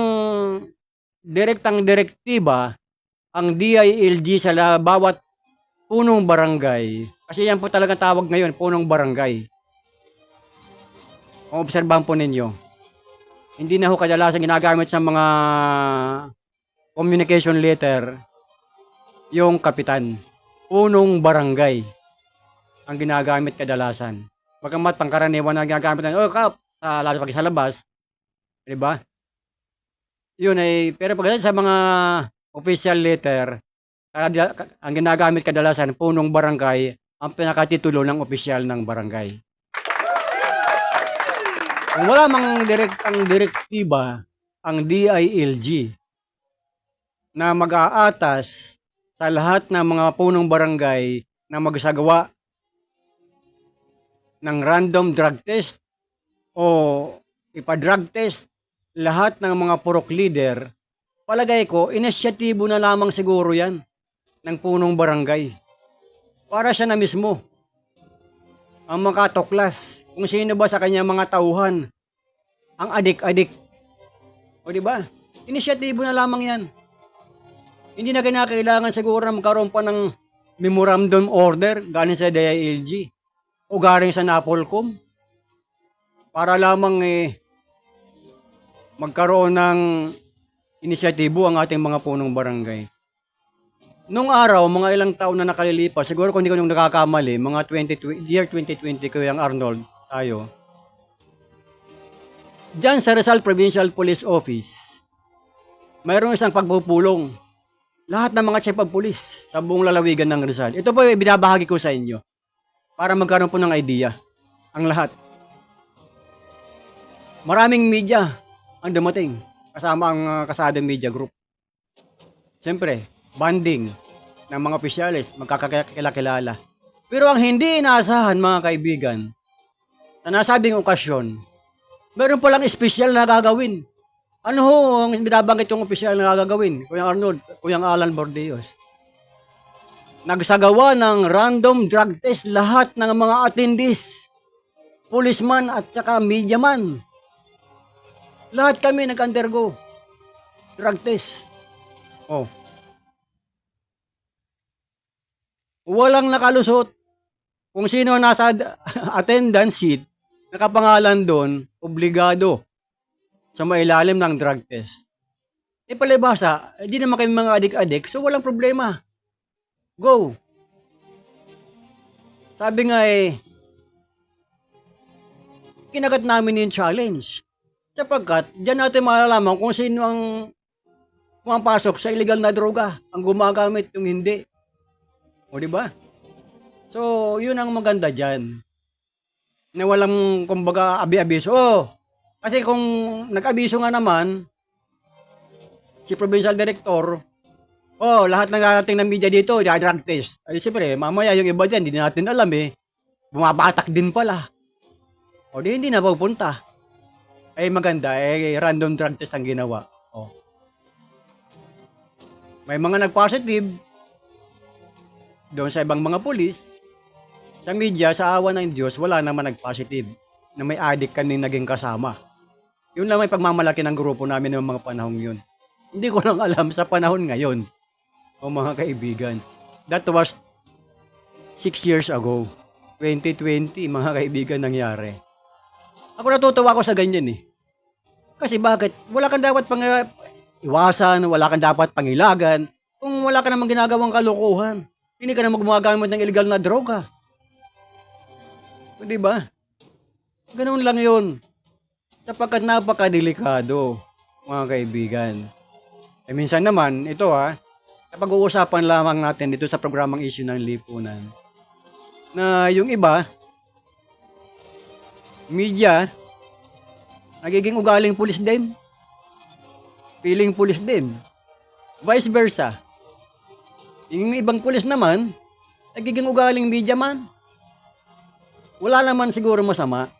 direktang direktiba ang DILG sa bawat punong barangay, kasi yan po talaga tawag ngayon, punong barangay. Kung obserbahan po ninyo, hindi na ho kadalasan ginagamit sa mga communication letter yung kapitan. Punong barangay ang ginagamit kadalasan. Bagamat pangkaraniwan na ginagamit ng lalo pag sa labas, 'di ba? Yun ay pero pagdating sa mga official letter, ang ginagamit kadalasan punong barangay ang pinakatitulo ng opisyal ng barangay. Kung wala mang direktiba ang DILG na mag-aatas sa lahat ng mga punong barangay na magsagawa ng random drug test o ipa-drug test lahat ng mga purok leader, palagay ko, inisyatibo na lamang siguro yan ng punong barangay. Para siya na mismo ang makatuklas kung sino ba sa kanya mga tauhan ang adik-adik. O di ba? Inisyatibo na lamang yan. Hindi na kinakailangan siguro na magkaroon pa ng memorandum order galing sa DILG o galing sa NAPOLCOM para lamang magkaroon ng inisyatibo ang ating mga punong barangay. Nung araw, mga ilang taon na nakalilipas, siguro kung hindi ko nung nakakamali, mga year 2020 ko yung Arnold tayo. Diyan sa Rizal Provincial Police Office, mayroong isang pagpupulong. Lahat ng mga chief of police sa buong lalawigan ng Rizal. Ito po yung binabahagi ko sa inyo para magkaroon po ng idea ang lahat. Maraming media ang dumating kasama ang kasada media group. Siyempre, banding ng mga opisyalis, magkakakilala. Pero ang hindi inaasahan mga kaibigan, sa nasabing okasyon, meron palang espesyal na gagawin. Ano ho ang binabanggit yung opisyal na gagawin? Kuyang Arnold, Kuyang Alan Bordeos. Nagsagawa ng random drug test lahat ng mga attendees, policeman at saka mediaman. Lahat kami nag-undergo drug test. Oh. Walang nakalusot. Kung sino nasa attendance sheet, nakapangalan doon, obligado sa mailalim ng drug test. Palibasa, hindi naman kami mga adik-adik, so walang problema. Go! Sabi nga kinagat namin yung challenge. Sapagkat, diyan natin malalaman kung sino ang pumapasok sa illegal na droga, ang gumagamit, yung hindi. O, di ba? So, yun ang maganda dyan. Na walang, kumbaga, abi-abiso. Kasi kung nag-abiso nga naman, si Provincial Director, lahat ng narating ng media dito, drug test. Ay, siyempre, mamaya yung iba dyan, hindi natin alam eh. Bumabatak din pala. O, di hindi na pupunta. Ay, maganda, random drug test ang ginawa. May mga nag-positive doon sa ibang mga pulis. Sa media, sa awa ng Diyos, wala naman nag-positive na may addict kaming naging kasama. Yun lang may pagmamalaki ng grupo namin ng mga panahong yun. Hindi ko lang alam sa panahon ngayon, mga kaibigan. That was 6 years ago. 2020, mga kaibigan, nangyari. Ako natutuwa ako sa ganyan eh. Kasi bakit? Wala kang dapat iwasan, wala kang dapat pangilagan, kung wala ka namang ginagawang kalokohan. Hindi ka naman gumagamit ng illegal na droga. Di ba? Ganun lang yun. Sapagkat napakadelikado, mga kaibigan. Minsan naman, ito napag-uusapan lamang natin dito sa programang issue ng lipunan. Na yung iba, media, nagiging ugaling pulis din. Piling pulis din. Vice versa. Yung ibang pulis naman, nagiging ugaling media man. Wala naman siguro masama.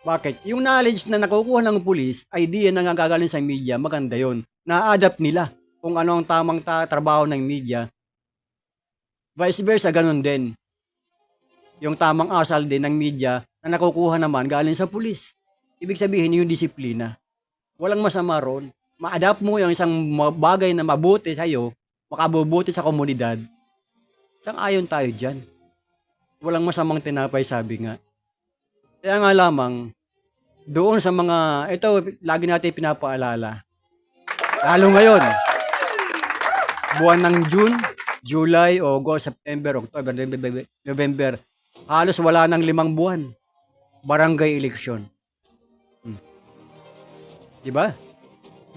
Bakit? Yung knowledge na nakukuha ng pulis, idea na nagagaling sa media, maganda yon. Na-adapt nila kung ano ang tamang trabaho ng media. Vice versa, ganun din. Yung tamang asal din ng media na nakukuha naman galing sa pulis. Ibig sabihin yung disiplina. Walang masama ron. Ma-adapt mo yung isang bagay na mabuti sa'yo, makabubuti sa komunidad. Sang-ayon tayo dyan. Walang masamang tinapay, sabi nga. Kaya nga lamang, doon sa mga, ito, lagi natin pinapaalala. Lalo ngayon, buwan ng June, July, August, September, October, November, halos wala ng 5 buwan. Barangay election. Diba?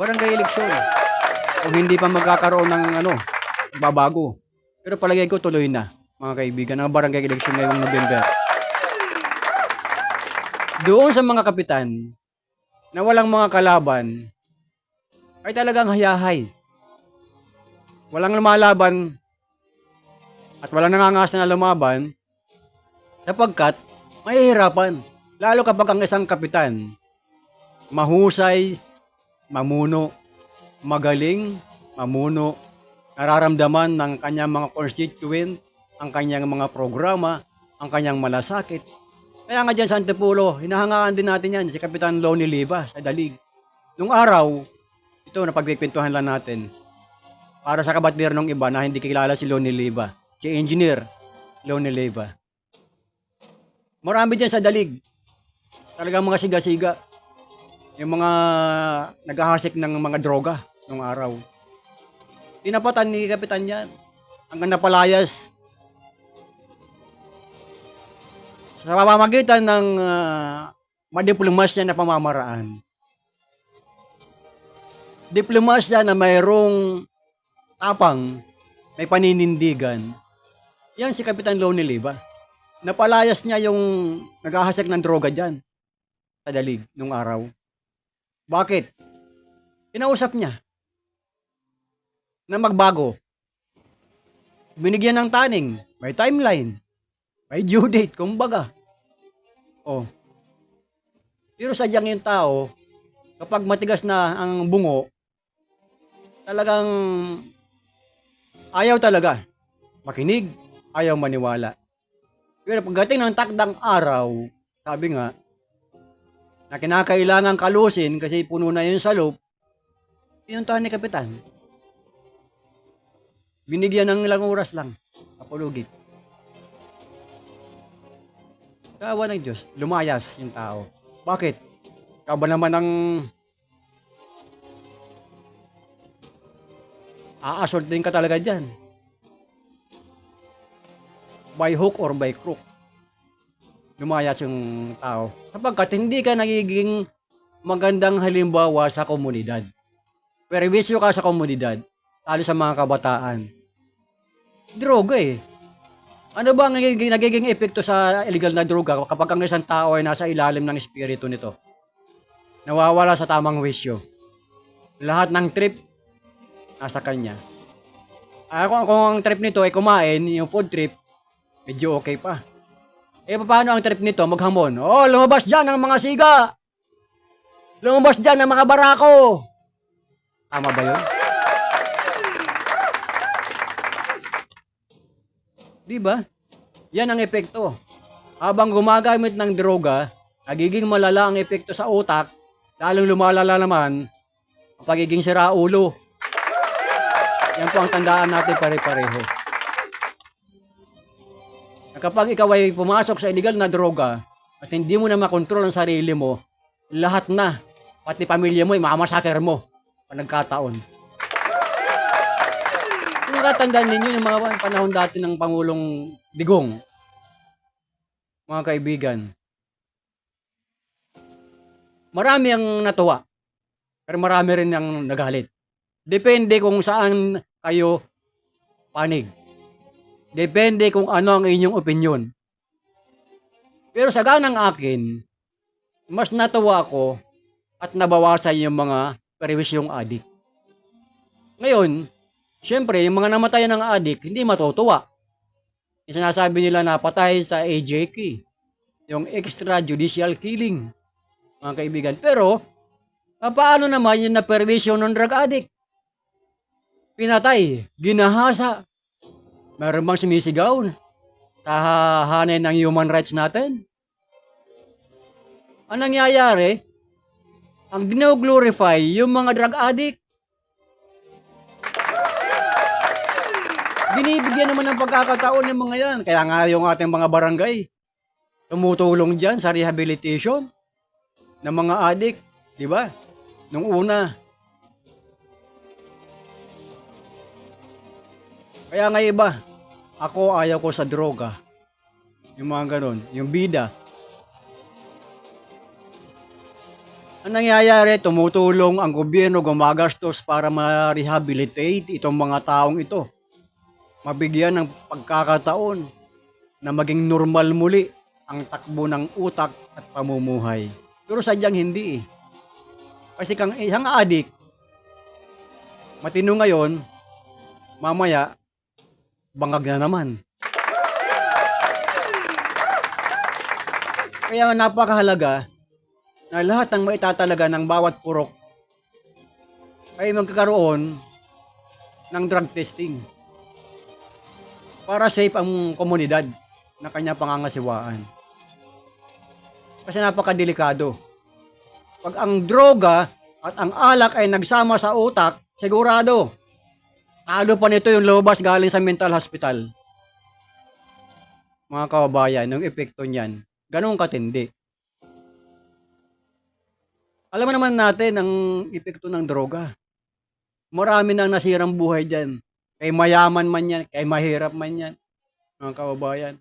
Barangay election. Kung hindi pa magkakaroon ng babago. Pero palagay ko tuloy na, mga kaibigan, ang barangay election ngayong November. Doon sa mga kapitan na walang mga kalaban, ay talagang hayahay. Walang lumalaban at walang nangangas na lumaban sapagkat mahihirapan. Lalo kapag ang isang kapitan mahusay, mamuno, magaling, mamuno, nararamdaman ng kanyang mga constituent, ang kanyang mga programa, ang kanyang malasakit. Kaya nga dyan sa Antipolo, hinahangaan din natin yan, si Kapitan Lonnie Leyva sa Dalig. Nung araw, ito na pagpipintuhan lang natin, para sa kabatir ng iba na hindi kilala si Lonnie Leyva, si Engineer Lonnie Leyva. Marami dyan sa Dalig, talagang mga siga-siga, yung mga naghahasik ng mga droga nung araw. Tinapatan ni Kapitan yan, hanggang napalayas. Sa pamamagitan ng madiplomasya na pamamaraan. Diplomasya na mayroong tapang, may paninindigan. Yan si Kapitan Lonnie Leyva. Napalayas niya yung naghahasik ng droga dyan sa Dalig nung araw. Bakit? Kinausap niya na magbago. Binigyan ng taning, may timeline. May due date, kumbaga. Pero sadyang yung tao, kapag matigas na ang bungo, talagang ayaw talaga makinig, ayaw maniwala. Pero pagdating ng takdang araw, sabi nga, na kinakailangan kalusin kasi puno na yung salop, pinuntahan ni Kapitan. Binigyan ng ilang oras lang, kapulugit. Kawa ng Diyos, lumayas yung tao. Bakit? Ikaw ba naman ang aasultin ka talaga dyan? By hook or by crook. Lumayas yung tao. Sapagkat hindi ka nagiging magandang halimbawa sa komunidad. Perwisyo ka sa komunidad, lalo sa mga kabataan. Droga eh. Ano ba ang nagiging epekto sa illegal na droga kapag ang isang tao ay nasa ilalim ng espiritu nito? Nawawala sa tamang wisyo. Lahat ng trip, nasa kanya. Kung ang trip nito ay kumain, yung food trip, medyo okay pa. Paano ang trip nito? Maghamon. Oh, lumabas dyan ang mga siga! Lumabas dyan ang mga barako! Tama ba yun? Diba? Yan ang epekto. Habang gumagamit ng droga, nagiging malala ang epekto sa utak, lalong lumalala naman ang pagiging siraulo. Yan po ang tandaan natin pare-pareho. Kapag ikaw ay pumasok sa illegal na droga at hindi mo na makontrol ang sarili mo, lahat na, pati pamilya mo, mamasaker mo pag nagkataon. Kung katandaan ninyo yung mga panahon dati ng Pangulong Digong, mga kaibigan, marami ang natuwa, pero marami rin ang nagalit. Depende kung saan kayo panig. Depende kung ano ang inyong opinyon. Pero sa ganang akin, mas natuwa ako at nabawasan yung mga perwisyong adik. Ngayon, syempre, yung mga namatayan ng adik, hindi matutuwa. Yung sinasabi nila na patay sa AJK, yung extrajudicial killing, mga kaibigan. Pero, paano naman yung na-perwisyo ng drug addict? Pinatay, ginahasa. Meron bang sumisigaw? Tahahanin ng human rights natin? Ang nangyayari, ang gino-glorify yung mga drug addict. Binibigyan naman ng pagkakataon ng mga yan. Kaya nga yung ating mga barangay, tumutulong dyan sa rehabilitation ng mga addict. Di ba? Nung una. Kaya nga iba, ako ayaw ko sa droga. Yung mga ganon, yung bida. Ang nangyayari, tumutulong ang gobyerno gumagastos para ma-rehabilitate itong mga taong ito. Mabigyan ng pagkakataon na maging normal muli ang takbo ng utak at pamumuhay. Pero sadyang hindi eh. Kasi kang isang adik, matino ngayon, mamaya, bangag na naman. Kaya napakahalaga na lahat ng maitatalaga ng bawat purok ay magkakaroon ng drug testing para safe ang komunidad na kanya pangangasiwaan. Kasi napakadelikado. Pag ang droga at ang alak ay nagsama sa utak, sigurado, talo pa nito yung lumabas galing sa mental hospital. Mga kababayan, yung epekto niyan, ganun katindi. Alam naman natin ang epekto ng droga. Marami nang nasirang buhay dyan. Kay mayaman man yan, kay mahirap man yan. Mga kababayan.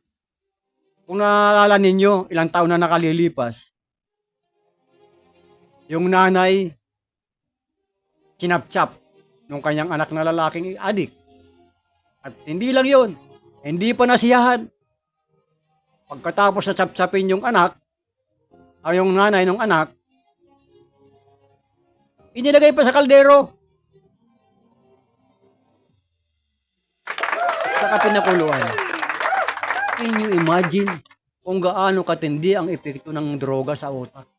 Kung naalala ninyo, ilang taon na nakalilipas, yung nanay, sinapchap nung kanyang anak na lalaking adik. At hindi lang yun, hindi pa nasiyahan. Pagkatapos na sapsapin yung anak, ay yung nanay ng anak, inilagay pa sa kaldero. Saka pinakuluan. Can you imagine kung gaano katindi ang epekto ng droga sa utak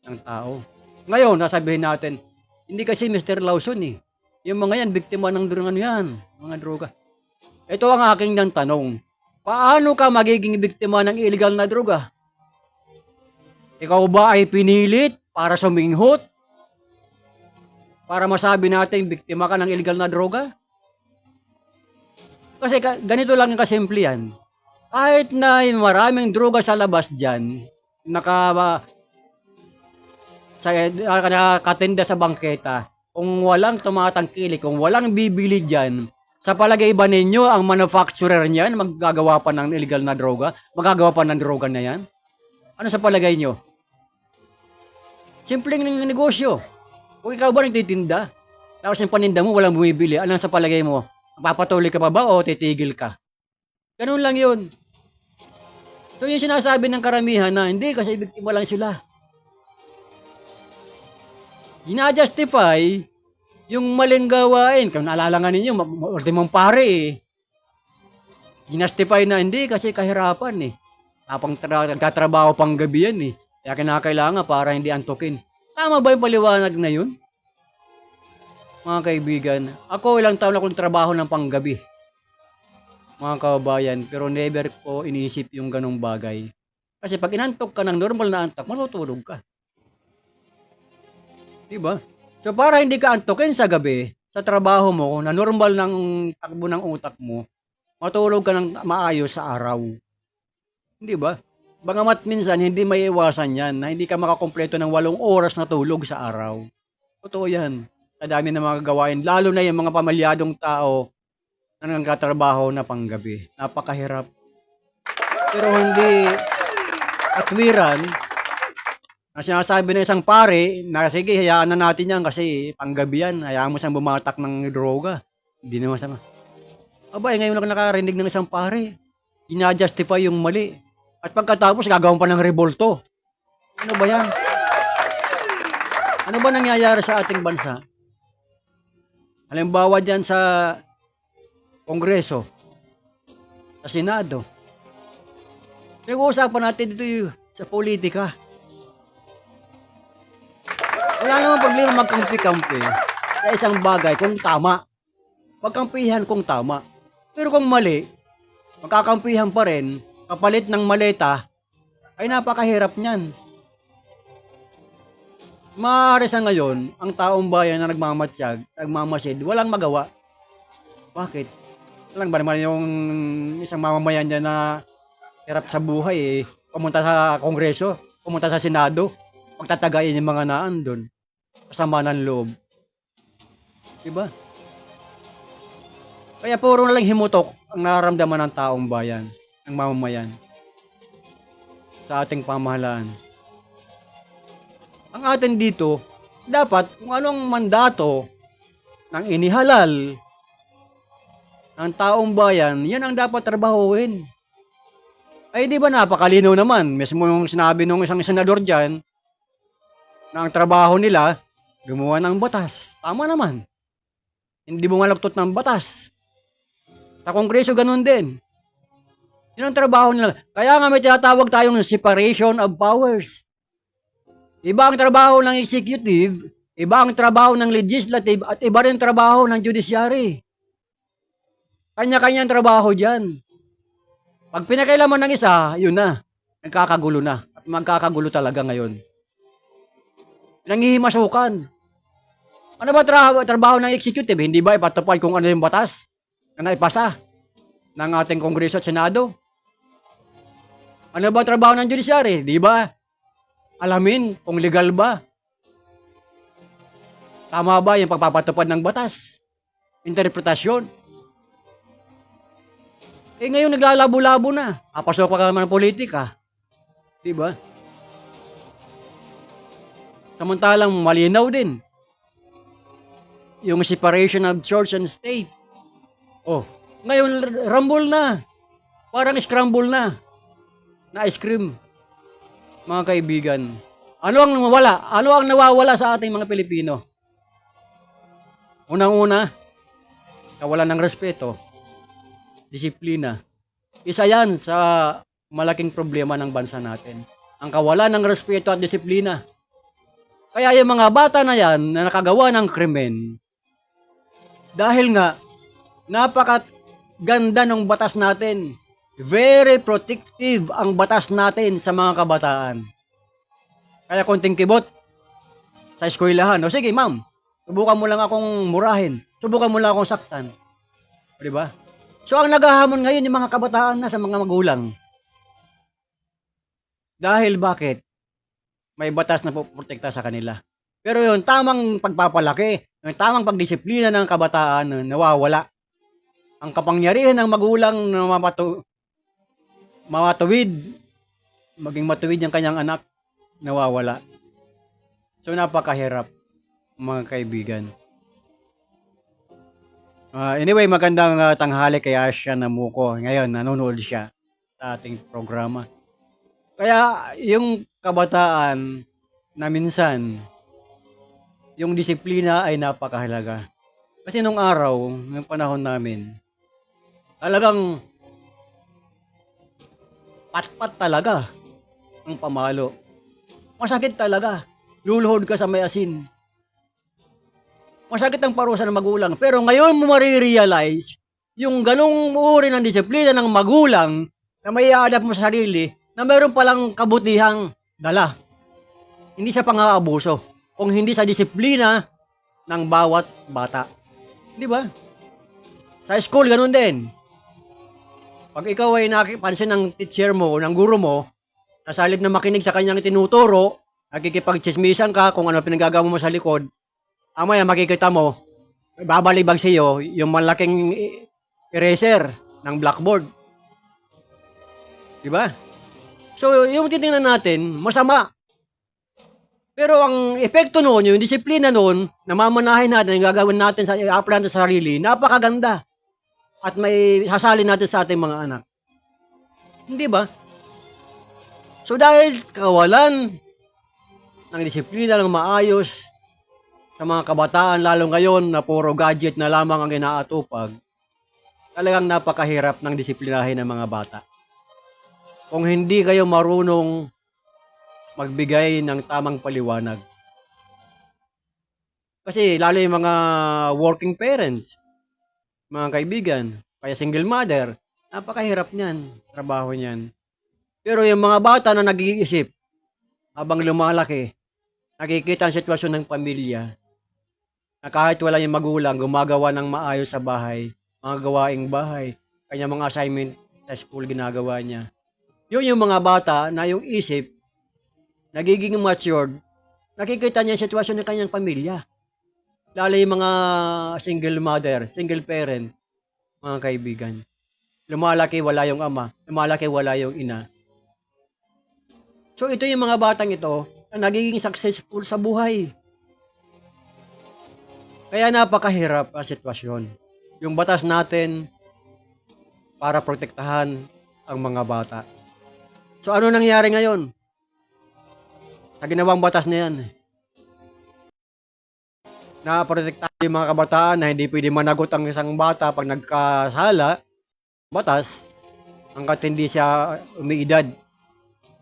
ng tao? Ngayon, nasabihin natin, hindi kasi Mr. Lawson eh. Yung mga yan, biktima ng mga droga. Ito ang aking nang tanong. Paano ka magiging biktima ng illegal na droga? Ikaw ba ay pinilit para suminghot? Para masabi natin biktima ka ng illegal na droga? Kasi ganito lang yung kasimple yan. Kahit na maraming droga sa labas dyan, nakatinda sa bangketa, kung walang tumatangkili, kung walang bibili dyan, sa palagay ba ninyo ang manufacturer niyan maggagawa pa ng illegal na droga? Magagawa pa ng droga na yan? Ano sa palagay nyo? Simpleng negosyo. Kung ikaw ba nagtitinda, tapos yung paninda mo walang bumibili, anong sa palagay mo? Papatuloy ka pa ba o titigil ka? Ganun lang yun. So yung sinasabi ng karamihan na hindi kasi biktima lang sila. Gina-justify yung maling gawain. Kung naalala nga ninyo, ultimong pare eh. Ginastify na hindi kasi kahirapan eh. Nagtatrabaho pang gabi yan eh. Kaya kinakailangan para hindi antukin. Tama ba yung paliwanag na yun? Mga kaibigan, ako ilang taon akong trabaho ng panggabi. Mga kababayan, pero never ko iniisip yung ganong bagay. Kasi pag inantok ka ng normal na antok, matutulog ka. Diba? So para hindi ka antokin sa gabi, sa trabaho mo, na normal ng takbo ng utak mo, matulog ka ng maayos sa araw. Hindi ba? Bagamat minsan hindi may iwasan yan na hindi ka makakompleto ng 8 oras na tulog sa araw. Totoo yan. Sa dami ng mga gawain, lalo na yung mga pamalyadong tao na nagkatrabaho na panggabi. Napakahirap. Pero hindi atwiran na sinasabi ng isang pare na sige, hayaan na natin yan kasi panggabi yan. Hayaan mo siyang bumatak ng droga. Hindi naman sama. Abay, ngayon lang nakarinig ng isang pare. Gina-justify yung mali. At pagkatapos, gagawin pa ng rebolto. Ano ba yan? Ano ba nangyayari sa ating bansa? Halimbawa dyan sa Kongreso, sa Senado. Nag-uusapan natin dito sa politika. Wala namang problema magkampi-kampi sa isang bagay kung tama. Magkampihan kung tama. Pero kung mali, magkakampihan pa rin, kapalit ng maleta, ay napakahirap niyan. Maaari sa ngayon, ang taong bayan na nagmamatsyag, nagmamasid, walang magawa. Bakit? Walang ba naman yung isang mamamayan dyan na hirap sa buhay pumunta sa Kongreso, pumunta sa Senado, pagtatagayin yung mga naan doon. Kasama ng loob. Diba? Kaya puro na lang himutok ang nararamdaman ng taong bayan, ng mamamayan, sa ating pamahalaan. Ang atin dito, dapat kung anong mandato ng inihalal ng taong bayan, yan ang dapat trabahuin. Ay di ba napakalinaw naman, mismo yung sinabi ng isang senador dyan, na ang trabaho nila, gumawa ng batas. Tama naman. Hindi bumalagtot ng batas. Sa Kongreso, ganun din. Yun ang trabaho nila. Kaya nga may tinatawag tayong separation of powers. Iba ang trabaho ng executive, iba ang trabaho ng legislative, at iba rin trabaho ng judiciary. Kanya-kanyang trabaho dyan. Pag pinakailaman ng isa, yun na. Nagkakagulo na. At magkakagulo talaga ngayon. Nangihimasukan. Ano ba trabaho ng executive? Hindi ba ipatupad kung ano yung batas na naipasa ng ating Kongreso at Senado? Ano ba trabaho ng judiciary? Di ba alamin kung legal ba? Tama ba yung pagpapatupad ng batas? Interpretasyon? Ngayon naglalabo-labo na. Papasok pa naman ng politika. Di ba? Samantalang malinaw din yung separation of church and state. Oh, ngayon rumble na. Parang scramble na. Na ice cream. Mga kaibigan. Ano ang nawawala? Ano ang nawawala sa ating mga Pilipino? Unang-una, kawalan ng respeto, disiplina. Isa yan sa malaking problema ng bansa natin. Ang kawalan ng respeto at disiplina. Kaya yung mga bata na yan na nakagawa ng krimen, dahil nga, napakaganda ng batas natin. Very protective ang batas natin sa mga kabataan. Kaya konting kibot sa eskwelahan. O sige, ma'am, subukan mo lang akong murahin. Subukan mo lang akong saktan. Di ba? So, ang naghahamon ngayon yung mga kabataan na sa mga magulang. Dahil bakit? May batas na protekta sa kanila. Pero yung tamang pagpapalaki, yung tamang pagdisiplina ng kabataan, nawawala. Ang kapangyarihan ng magulang na matuwid, maging matuwid yung kanyang anak, nawawala. So napakahirap, mga kaibigan. Anyway, magandang tanghali kay Asya Namuko. Ngayon, nanonood siya sa ating programa. Kaya yung kabataan na minsan, yung disiplina ay napakahalaga. Kasi nung araw, yung panahon namin, talagang pat-pat talaga ang pamalo. Masakit talaga. Luluhod ka sa may asin. Masakit ang parusa ng magulang. Pero ngayon mo marirealize yung ganong uri ng disiplina ng magulang na may i-adapt mo sa sarili na mayroon palang kabutihang dala. Hindi sa pang-aabuso, kung hindi sa disiplina ng bawat bata. Di ba? Sa school, ganun din. Pag ikaw ay nakipansin ng teacher mo, ng guro mo, na sa halip na makinig sa kanyang tinuturo, nakikipagchismisan ka kung ano pinagagawa mo sa likod, amaya makikita mo, babalibag sa iyo yung malaking eraser ng blackboard. Di ba? So, yung titingnan natin, masama. Pero ang epekto noon, yung disiplina noon, namamanahin natin, yung gagawin natin, i-apply natin sa sarili, napakaganda. At may sasalin natin sa ating mga anak. Hindi ba? So, dahil kawalan ng disiplina ng maayos, sa mga kabataan, lalo ngayon na puro gadget na lamang ang inaatupag, talagang napakahirap ng disiplinahin ng mga bata. Kung hindi kayo marunong magbigay ng tamang paliwanag. Kasi lalo yung mga working parents, mga kaibigan, kaya single mother, napakahirap niyan, trabaho niyan. Pero yung mga bata na nag-iisip, habang lumalaki, nakikita ang sitwasyon ng pamilya, na kahit wala yung magulang, gumagawa ng maayos sa bahay, mga gawaing bahay, kanya mga assignment sa school ginagawa niya. Yun yung mga bata na yung isip, nagiging matured, nakikita niya yung sitwasyon ng kanyang pamilya. Lalo yung mga single mother, single parent, mga kaibigan. Lumalaki, wala yung ama. Lumalaki, wala yung ina. So ito yung mga batang ito na nagiging successful sa buhay. Kaya napakahirap ang sitwasyon. Yung batas natin para protektahan ang mga bata. So ano nangyari ngayon? Sa ginawang batas na yan, na protektahan yung mga kabataan na hindi pwede managot ang isang bata pag nagkasala, batas, hanggat hindi siya umiidad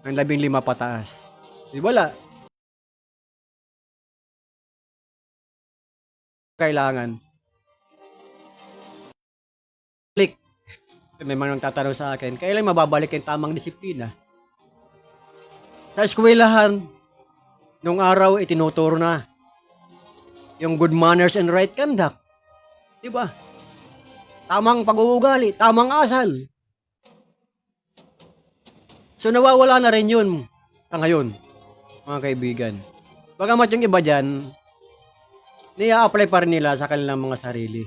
ng 15 pataas. Di wala. Kailangan. Balik. May mga nagtatanong sa akin, kailan mababalik yung tamang disiplina? Sa eskwelahan, nung araw itinuturo na yung good manners and right conduct. Diba? Tamang pag-uugali, tamang asal. So nawawala na rin yun sa ngayon, mga kaibigan. Bagamat yung iba dyan, nia-apply pa rin nila sa kanilang mga sarili.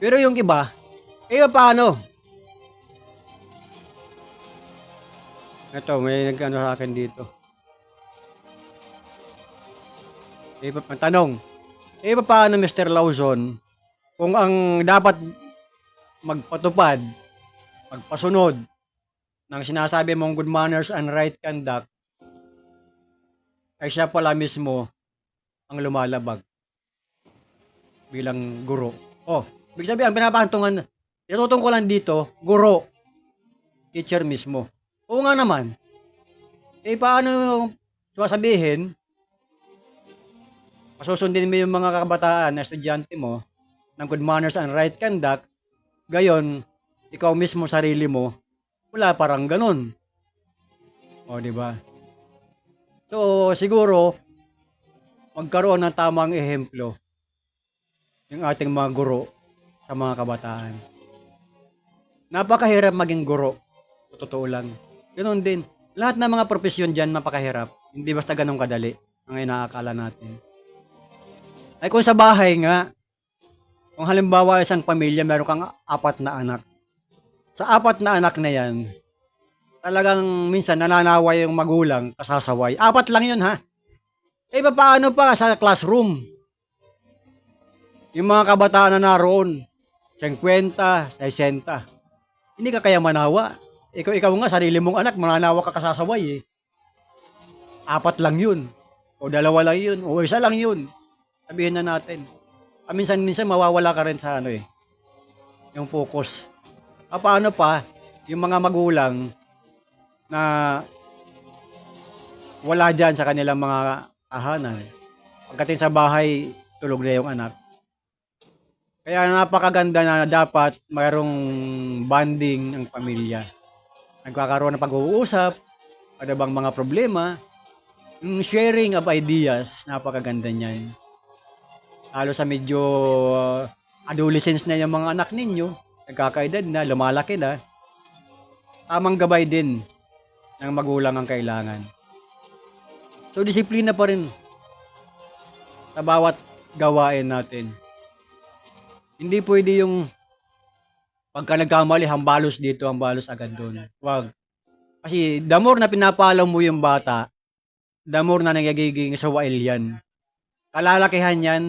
Pero yung iba, paano? Ito, may nag-ano sa akin dito. Tanong, paano Mr. Lawson, kung ang dapat magpatupad, magpasunod ng sinasabi mong good manners and right conduct, ay siya pala mismo ang lumalabag bilang guro. Oh, ibig sabihin, ang pinapahantungan, itutungkulan dito, guro, teacher mismo. Oo nga naman. Paano sasabihin, masusundin mo yung mga kabataan na estudyante mo ng good manners and right conduct, gayon, ikaw mismo sarili mo, wala parang ganun. O, di ba? So, siguro, magkaroon ng tamang ehemplo yung ating mga guro sa mga kabataan. Napakahirap maging guro. Totoo lang. Ganun din. Lahat ng mga profesyon dyan napakahirap. Hindi basta ganun kadali ang inaakala natin. Ay kung sa bahay nga, kung halimbawa isang pamilya, meron kang 4 na anak. Sa 4 na anak na yan, talagang minsan nananaway yung magulang, kasasaway. 4 lang yun ha. Eh paano pa sa classroom? Yung mga kabataan na naroon, 50, 60. Hindi ka kaya manawa. Ikaw nga, sarili mong anak, mananawa ka kasasaway eh. 4 lang yun. O 2 lang yun. O 1 lang yun. Sabihin na natin. Minsan mawawala ka rin sa yung focus. Paano pa, yung mga magulang na wala dyan sa kanilang mga tahanan. Pagdating sa bahay, tulog na yung anak. Kaya napakaganda na dapat mayroong bonding ang pamilya. Nagkakaroon ng pag-uusap, ano bang mga problema, yung sharing of ideas, napakaganda niyan. Lalo sa medyo adolescence na yung mga anak ninyo, nagkakaedad na, lumalaki na, tamang gabay din ng magulang ang kailangan. So, disiplina pa rin sa bawat gawain natin. Hindi pwede yung pagka nagkamali, hambalos dito, hambalos agad doon. Wag. Kasi the more na pinapalaw mo yung bata, the more na nagiging sawail yan. Kalalakihan yan,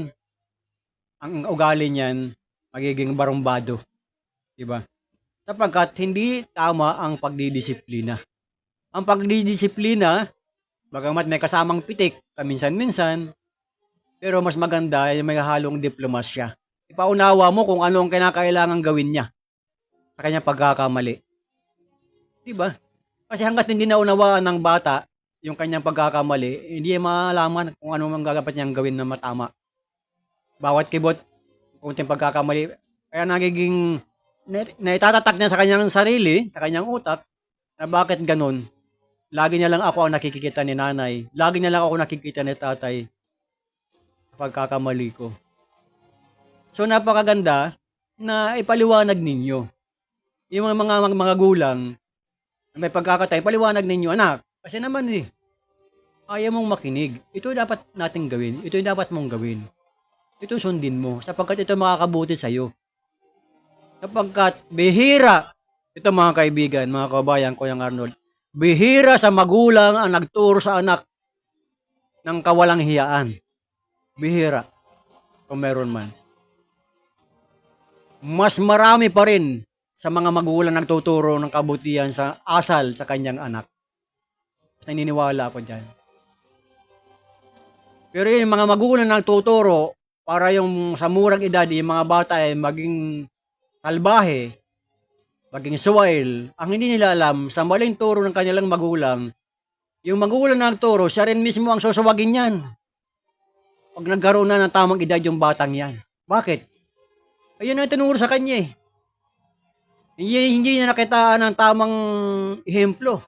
ang ugali niyan, magiging barumbado. Diba? Sapagkat hindi tama ang pagdidisiplina. Ang pagdidisiplina, bagamat may kasamang pitik, kaminsan-minsan, pero mas maganda yung may halong diplomasya. Ipaunawa mo kung ano ang kinakailangan gawin niya sa kanyang pagkakamali. Diba? Kasi hanggat hindi naunawaan ng bata yung kanyang pagkakamali, hindi malaman kung ano ang gagapat niyang gawin na matama. Bawat kibot, kunting pagkakamali, kaya nagiging naitatatak niya sa kanyang sarili, sa kanyang utak, na bakit ganun. Lagi niya lang ako ang nakikita ni nanay. Lagi niya lang ako nakikita ni tatay sa pagkakamali ko. So napakaganda na ipaliwanag ninyo. Yung mga gulang, may pagkakataon, ipaliwanag ninyo, anak. Kasi naman ayaw mong makinig. Ito dapat nating gawin. Ito dapat mong gawin. Ito sundin mo. Sapagkat ito makakabuti sa'yo. Sapagkat bihira, ito mga kaibigan, mga kabayan, Kuya Arnold, bihira sa magulang ang nagturo sa anak ng kawalang hiyaan. Bihira. Kung meron man. Mas marami pa rin sa mga magulang nagtuturo ng kabutihan sa asal sa kanyang anak. Naniniwala ako dyan. Pero yung mga magulang nagtuturo para yung sa murang edad, yung mga bata ay maging salbahe, maging suwail, ang hindi nila alam, sa maling turo ng kanilang magulang, yung magulang na nagturo, siya rin mismo ang susawagin yan. Pag nagkaroon na ng tamang edad yung batang yan. Bakit? Ayun ang tinuro sa kanya eh. Hindi niya nakitaan ng tamang ehemplo.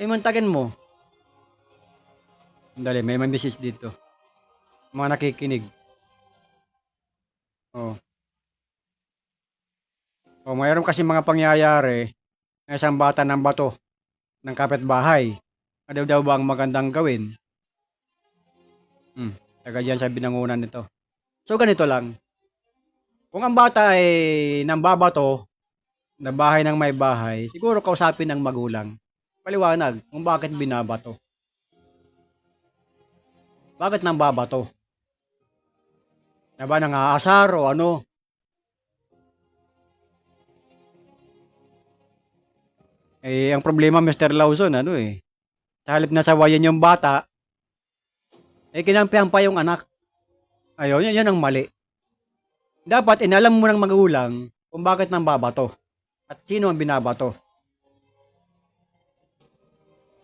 Mantakin mo. Dali, may message dito. Mga nakikinig. Mayroon kasi mga pangyayari na isang bata ng bato ng kapitbahay. Ano daw ba ang magandang gawin? Taga dyan sa binangunan nito. So ganito lang. Kung ang bata ay nambabato na bahay ng may bahay, siguro kausapin ng magulang. Paliwanag kung bakit binabato. Bakit nambabato? Na ba nangaasar o ano? Ang problema, Mr. Lawson, sa halip na sawayan yung bata, kinampihan pa yung anak. Ayun, yun ang mali. Dapat inalam mo ng magulang kung bakit nang babato at sino ang binabato.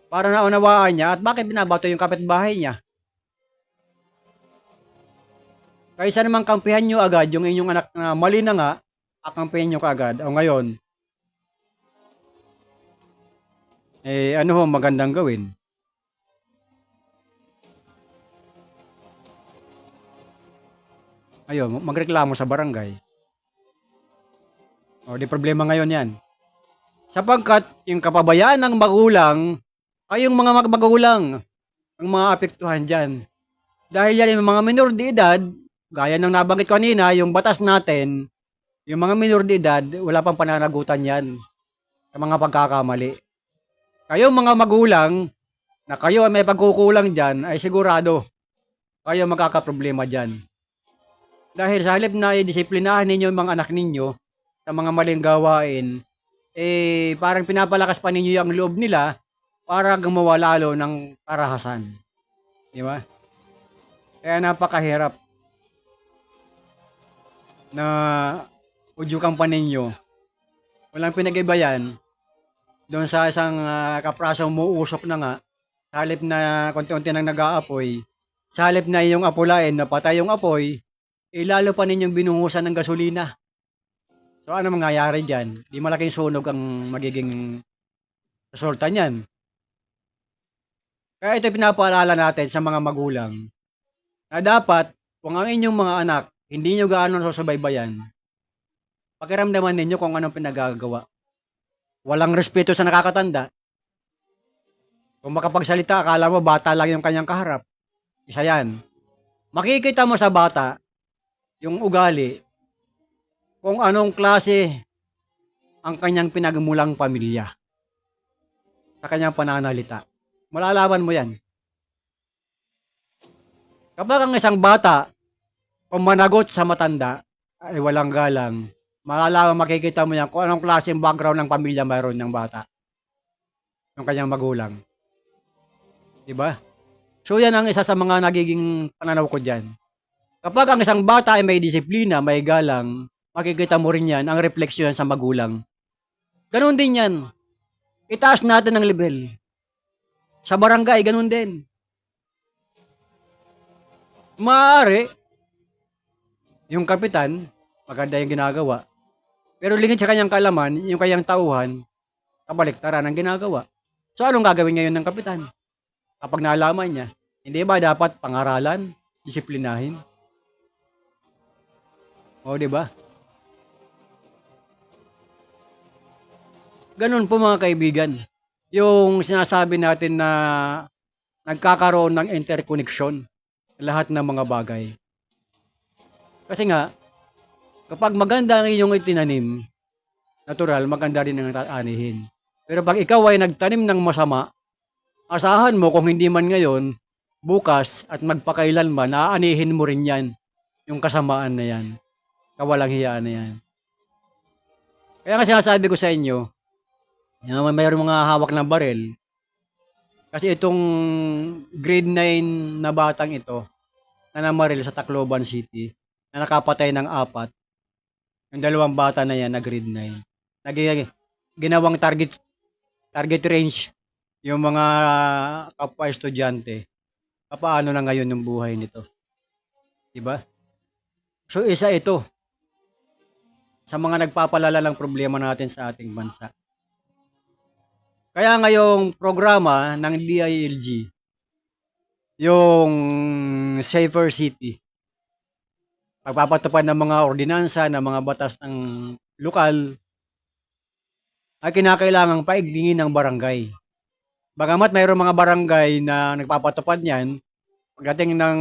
Para naunawaan niya at bakit binabato yung kapitbahay niya. Kaysa naman kampihan nyo agad yung inyong anak na mali na nga, akampihan nyo kaagad. O ngayon, ano ho magandang gawin? Ayun, magreklamo sa barangay. Di problema ngayon yan. Sapagkat yung kapabayaan ng magulang, kayong mga magulang, ang mga apektuhan dyan. Dahil yan yung mga minor de edad, gaya ng nabanggit kanina, yung batas natin, yung mga minor de edad, wala pang pananagutan yan. sa mga pagkakamali. Kayo mga magulang, na kayo ay may pagkukulang dyan, ay sigurado kayo magkakaproblema dyan. Dahil sa halip na i-disiplinahan ninyo yung mga anak ninyo sa mga maling gawain, parang pinapalakas pa ninyo yung loob nila para gumawa lalo ng karahasan. Di ba? Kaya napakahirap na udyukan pa ninyo. Walang pinag-iba yan doon sa isang kaprasong muusok na nga, sa halip na konti-unti nang nag-aapoy, sa halip na yung apulain, napatay yung apoy, lalo pa ninyong binungusan ng gasolina. So ano mangyayari dyan? Di malaking sunog ang magiging resulta niyan. Kaya ito pinapaalala natin sa mga magulang na dapat kung ang inyong mga anak hindi nyo gaano susubaybayan, pakiramdaman ninyo kung anong pinagagawa. Walang respeto sa nakakatanda. Kung makapagsalita, akala mo bata lang yung kanyang kaharap. Isa yan. Makikita mo sa bata yung ugali kung anong klase ang kanyang pinagmulang pamilya sa kanyang pananalita. Malalaman mo yan. Kapag ang isang bata pumanagot sa matanda ay walang galang, malalaman makikita mo yan kung anong klaseng background ng pamilya mayroon ng bata. Yung kanyang magulang. Diba? So yan ang isa sa mga nagiging pananaw ko dyan. Kapag ang isang bata ay may disiplina, may galang, makikita mo rin yan, ang refleksyon sa magulang. Ganun din yan. Itaas natin ang level. Sa barangay, ganun din. Maaari, yung kapitan, maganda yung ginagawa. Pero lingid sa kanyang kalaman, yung kanyang tauhan, kabaliktaran ang ginagawa. So anong gagawin ngayon ng kapitan? Kapag nalaman niya, hindi ba dapat pangaralan, disiplinahin? O, di ba? Ganun po mga kaibigan. Yung sinasabi natin na nagkakaroon ng interconnection lahat ng mga bagay. Kasi nga, kapag maganda ang inyong itinanim, natural, maganda rin ang taanihin. Pero pag ikaw ay nagtanim ng masama, asahan mo kung hindi man ngayon, bukas at magpakailanman, aanihin mo rin yan, yung kasamaan na yan. Kawalang hiyaan na yan. Kaya nga sinasabi ko sa inyo, mayroong mga hawak ng barel, kasi itong grade 9 na batang ito, na namaril sa Tacloban City, na nakapatay ng 4, yung 2 bata na yan na grade 9, ginawang target range, yung mga kapwa estudyante, paano na ngayon yung buhay nito? Diba? So isa ito sa mga nagpapalala ng problema natin sa ating bansa. Kaya ngayong programa ng DILG, yung Safer City, pagpapatupad ng mga ordinansa, ng mga batas ng lokal, ay kinakailangang paigtingin ng barangay. Bagamat mayroong mga barangay na nagpapatupad niyan, pagdating ng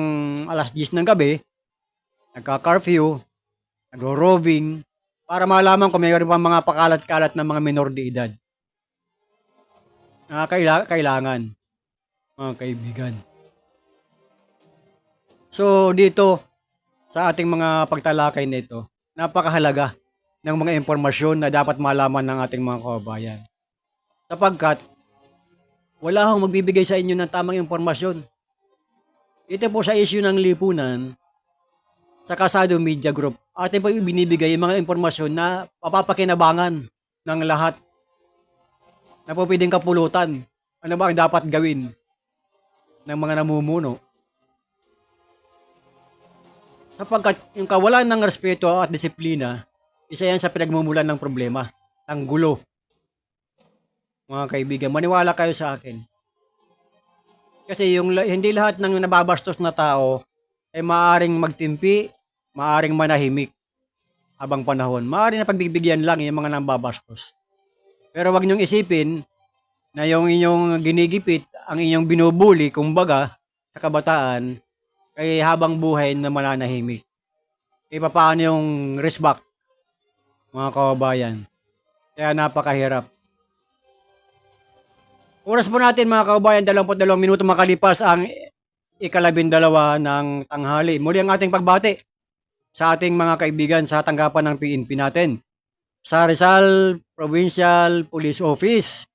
alas 10 ng gabi, nagka-curfew, nagro-roving, para malaman kung mayroon pa mga pakalat-kalat ng mga minor de edad. Kailangan, mga kaibigan. So, dito, sa ating mga pagtalakay nito, napakahalaga ng mga impormasyon na dapat malaman ng ating mga kababayan. Sapagkat, wala akong magbibigay sa inyo ng tamang impormasyon. Ito po sa issue ng lipunan, sa Kasado Media Group, atin po binibigay yung mga impormasyon na papapakinabangan ng lahat na po pwedeng kapulutan. Ano ba ang dapat gawin ng mga namumuno? Sapagkat yung kawalan ng respeto at disiplina, isa yan sa pinagmumulan ng problema, ng gulo. Mga kaibigan, maniwala kayo sa akin. Kasi hindi lahat ng nababastos na tao ay maaaring magtimpi, maaaring manahimik habang panahon. Maaaring na pagbibigyan lang yung mga nababastos. Pero wag niyong isipin na yung inyong ginigipit, ang inyong binubuli, kumbaga, sa kabataan, ay habang buhay na mananahimik. Paano yung respect, mga kababayan? Kaya napakahirap. Oras po natin mga kaubayan, 22 minuto makalipas ang ikalabindalawa ng tanghali. Muli ang ating pagbati sa ating mga kaibigan sa tanggapan ng PNP natin. Sa Rizal Provincial Police Office,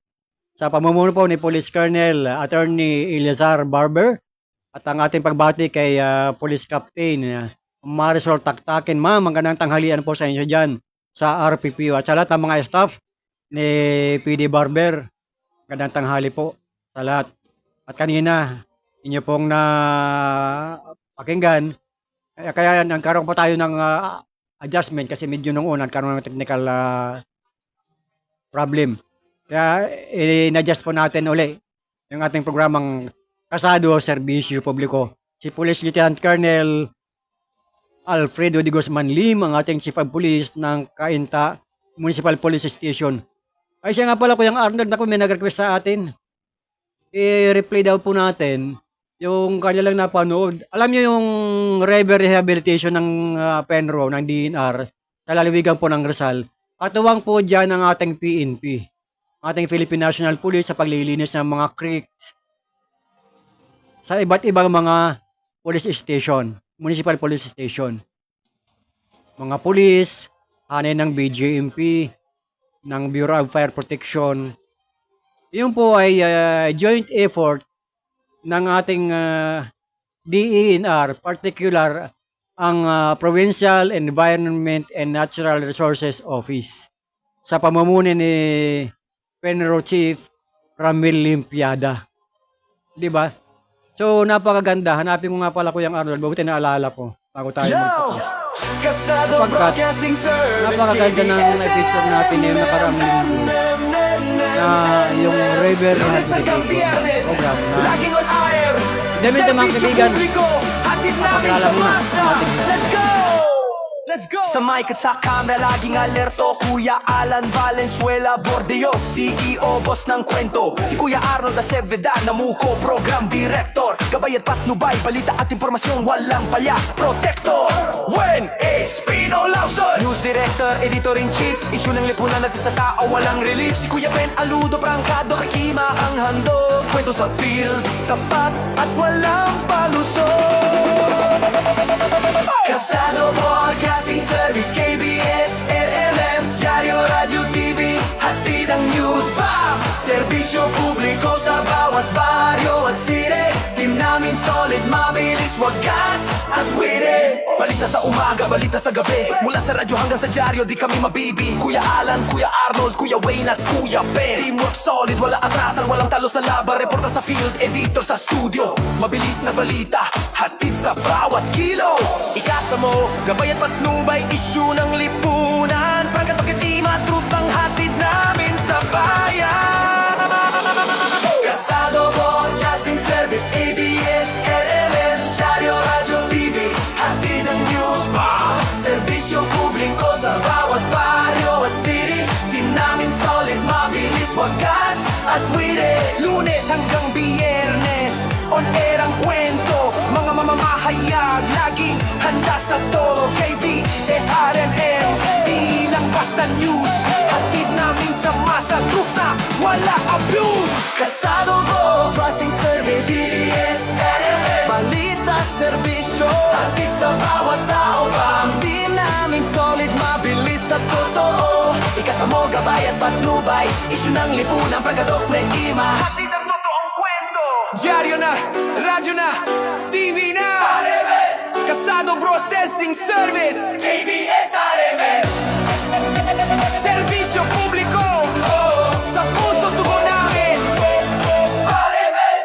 sa pamumuno po ni Police Colonel Attorney Eleazar Barber, at ang ating pagbati kay Police Captain Marisol Taktakin. Ma'am, magandang tanghalian po sa inyo dyan sa RPP at sa lahat ng mga staff ni PD Barber. Magandang tanghali po sa lahat. At kanina, inyo pong na pakinggan, kaya nagkaroon pa tayo ng adjustment kasi medyo nung una nagkaroon ng technical problem. Kaya in-adjust po natin uli yung ating programang Kasado Serbisyo Publiko. Si Police Lieutenant Colonel Alfredo de Guzman Lim, ang ating Chief of Police ng Cainta Municipal Police Station. Ay siya nga pala, Kuyang Arnold, na may nag-request sa atin. I-replay daw po natin yung kanya lang napanood. Alam niyo yung river rehabilitation ng Penro, ng DNR, sa lalawigan po ng Rizal. Katuwang po dyan ang ating PNP, ating Philippine National Police, sa paglilinis ng mga creeks sa iba't ibang mga police station, municipal police station. Mga police, hanay ng BJMP, ng Bureau of Fire Protection. Yun po ay joint effort ng ating DENR, particular ang Provincial Environment and Natural Resources Office sa pamumuno ni Penro Chief Ramil Limpiada. Di ba? So, napakaganda. Hanapin mo nga pala, Kuyang Arnold. Mabuti na alala ko bago tayo magtapos. Sapagkat napakaganda ng na-picture natin yung nakaraang linggo na yung river rehabilitation program na damit ng mga kaibigan, napakilala mo na sa ating Let's go! Sa mic at sa camera, laging alerto. Kuya Alan Valenzuela Bordeos, CEO, boss ng kwento. Si Kuya Arnold Aceveda, Namuko, program director. Gabay at patnubay, balita at impormasyon, walang palya, protector. When Espino Lawson, news director, editor-in-chief. Issue ng lipunan natin sa tao, walang relief. Si Kuya Ben Aludo, prangkado, kikima ang handog. Kwento sa field, tapat at walang palusot. Kasado Broadcasting Service, KBS, RMM, Diario, Radio, TV, hatid ang news. Bam! Serbisyo publiko sa bawat baryo at city. Team namin solid, mabilis, wagas at witty. Balita sa umaga, balita sa gabi. Mula sa radyo hanggang sa diaryo, di kami mabibi. Kuya Alan, Kuya Arnold, Kuya Wayne at Kuya Ben. Teamwork solid, wala atrasan, walang talo sa laban. Reporta sa field, editor sa studio. Mabilis na balita, hatid sa bawat kilo. Ikasa mo, gabay at patnubay, issue ng lipunan. Pagkat pagkitima, truth ang hatid namin sa bayan. Kasado Broadcasting Service, ABS, RMN, Diario, Radio, TV, hatid ang news. Serbisyo publiko sa bawat baryo at city. Team namin solid, mabilis, wagas at witty. Lunes hanggang Biyernes, on air ang kwento. Mga mamamahayag, laging handa sa todo. KBS, RMN, di lang basta news. Hatid namin sa masa, truth na wala abuse. Kasado ko, trusting service, CBS, RMN, balita, serbisyo, hatid sa bawat tao. Team namin solid, mabilis at totoo. Ikasa mo, gabay at patnubay, issue ng lipunan, pagkadok na ima. Hatid ang totoong kwento. Diaryo na, radyo na, TV na, RMN. Kasado Broadcasting Service, KBS, RMN. Serbisyo publiko, sa puso tugon namin, RMN.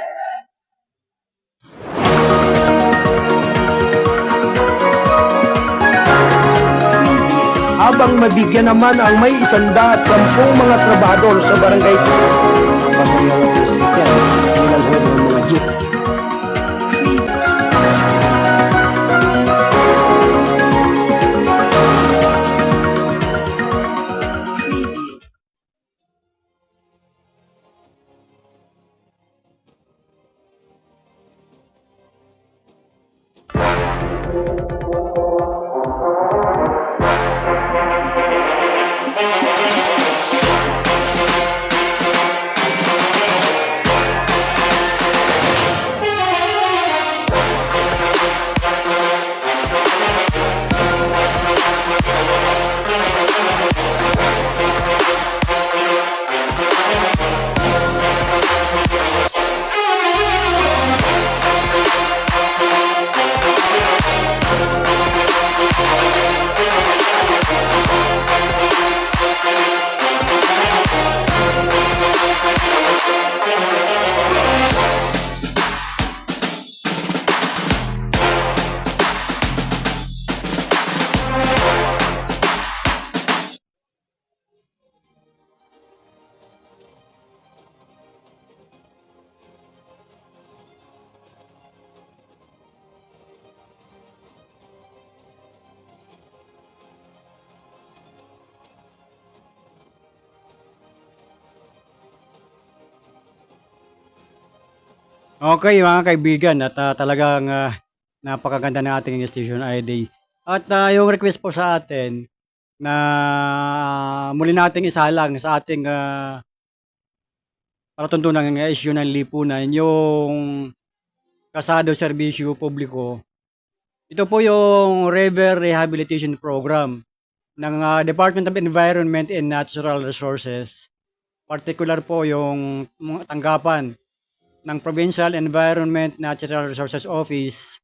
Habang mabigyan naman ang may 110 mga trabador sa barangay Okay, mga kaibigan, at talagang napakaganda ng ating station ID. At yung request po sa atin na muli nating isalang sa ating palatuntunang issue ng lipunan, yung Kasado Serbisyo Publiko. Ito po yung River Rehabilitation Program ng Department of Environment and Natural Resources. Particular po yung mga tanggapan ng Provincial Environment Natural Resources Office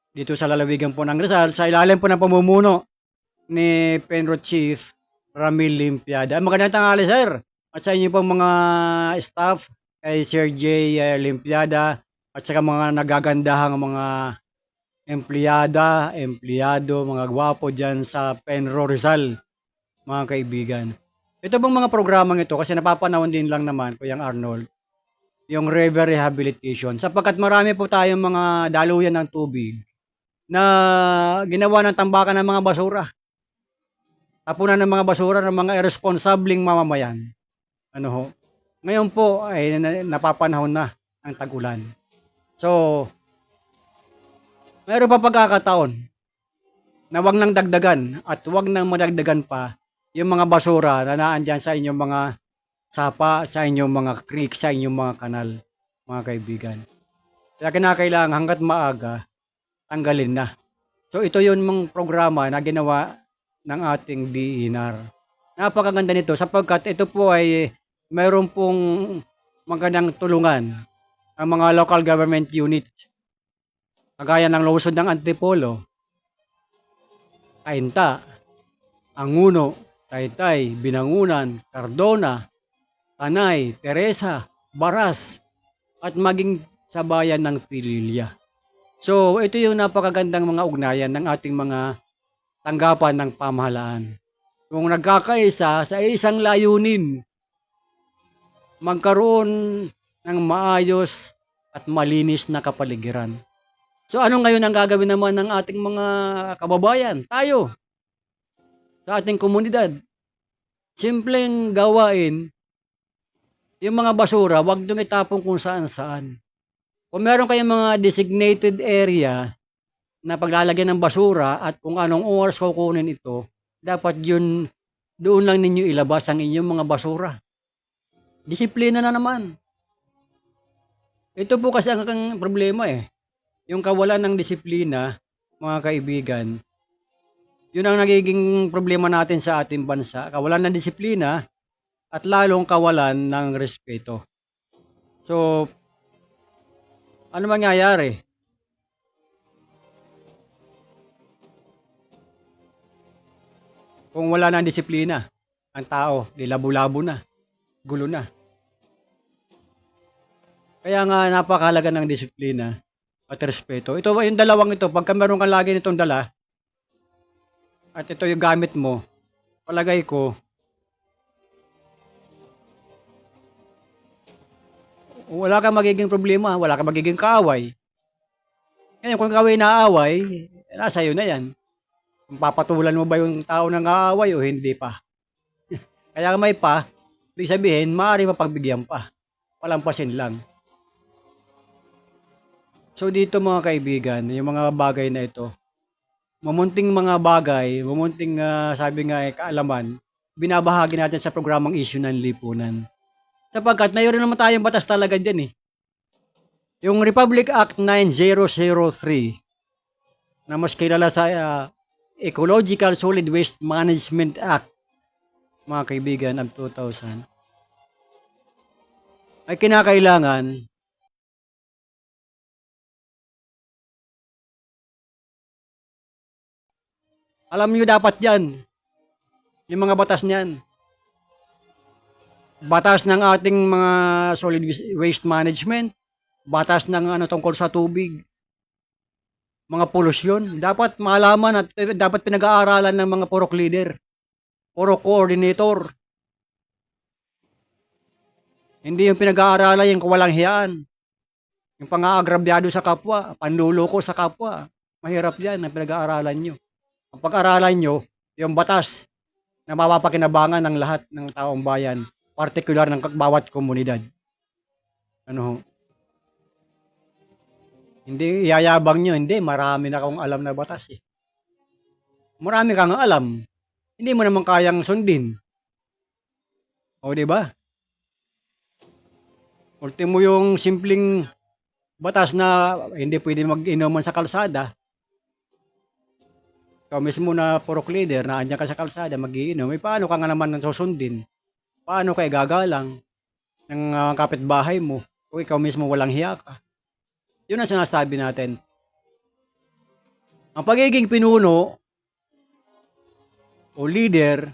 dito sa lalawigan po ng Rizal sa ilalim po ng pamumuno ni Penrod Chief Ramil Limpiada. Magandang tanghali, sir. At sa inyo pong mga staff, kay Sir J. Limpiada at saka mga nagagandahang mga empleyado, mga gwapo dyan sa Penro Rizal, mga kaibigan. Ito bang mga programang ito, kasi napapanahon din lang naman, Kuyang Arnold, yung river rehabilitation. Sapagkat marami po tayong mga daluyan ng tubig na ginawa ng tambakan ng mga basura. Tapunan ng mga basura ng mga irresponsabling mamamayan. Ano ho? Ngayon po ay napapanahon na ang tag-ulan. So, mayroon pa pagkakataon na wag nang dagdagan at wag nang madagdagan pa yung mga basura na naandyan sa inyong mga sapa, sa inyong mga creek, sa inyong mga kanal, mga kaibigan. Kaya kinakailangan hanggat maaga, tanggalin na. So ito yung mga programa na ginawa ng ating DENR. Napakaganda nito sapagkat ito po ay mayroon pong magandang tulungan ang mga local government unit. Kagaya ng lungsod ng Antipolo, Cainta, Anguno, Taytay, Binangunan, Cardona, Tanay, Teresa, Baras, at maging sa bayan ng Pililya. So, ito yung napakagandang mga ugnayan ng ating mga tanggapan ng pamahalaan. Kung nagkakaisa sa isang layunin, magkaroon ng maayos at malinis na kapaligiran. So, ano ngayon ang gagawin naman ng ating mga kababayan? Tayo, sa ating komunidad. Simpleng gawain, yung mga basura, wag nyo itapon kung saan-saan. Kung meron kayong mga designated area na paglalagyan ng basura at kung anong oras kukunin ito, dapat yun, doon lang ninyo ilabas ang inyong mga basura. Disiplina na naman. Ito po kasi ang problema eh. Yung kawalan ng disiplina, mga kaibigan, yun ang nagiging problema natin sa ating bansa. Kawalan ng disiplina at lalong kawalan ng respeto. So, ano mangyayari? Kung wala ng disiplina, ang tao, di labo-labo na, gulo na. Kaya nga napakahalaga ng disiplina at respeto. Ito, yung dalawang ito, pagka meron kang lagi nitong dala, at ito yung gamit mo, palagay ko, wala kang magiging problema, wala kang magiging kaaway. Ngayon, kung kaway na away, nasa iyo na yan. Kung papatulan mo ba yung tao ng aaway o hindi pa. Kaya may pa, ibig sabihin, maaari mapagbigyan pa. Palampasin lang. So dito mga kaibigan, yung mga bagay na ito, mamunting mga bagay, mamunting sabi nga kaalaman, binabahagi natin sa programang issue ng lipunan. Sapagkat mayroon naman tayong batas talaga dyan eh. Yung Republic Act 9003 na mas kilala sa Ecological Solid Waste Management Act, mga kaibigan, ng 2000, ay kinakailangan alam niyo dapat yan, yung mga batas niyan. Batas ng ating mga solid waste management, batas ng tungkol sa tubig, mga polusyon. Dapat malaman at dapat pinag-aaralan ng mga purok leader, purok coordinator. Hindi yung pinag-aaralan yung kawalang hiyaan, yung pang-aagrabyado sa kapwa, panluloko sa kapwa. Mahirap yan ang pinag-aaralan nyo. Ang pag-aralan nyo, yung batas na mapapakinabangan ng lahat ng taong bayan, partikular ng bawat komunidad. Ano ho? Hindi iyayabang nyo, hindi, marami na akong alam na batas eh. Marami kang alam. Hindi mo naman kayang sundin. O, di ba? Ultimo yung simpleng batas na hindi pwede mag-inuman sa kalsada. Ikaw mismo na purok leader, na andyan ka sa kalsada, mag-iinom. Paano ka nga naman susundin? Paano ka gagalang ng kapitbahay mo? O ikaw mismo walang hiya ka? Yun ang sinasabi natin. Ang pagiging pinuno o leader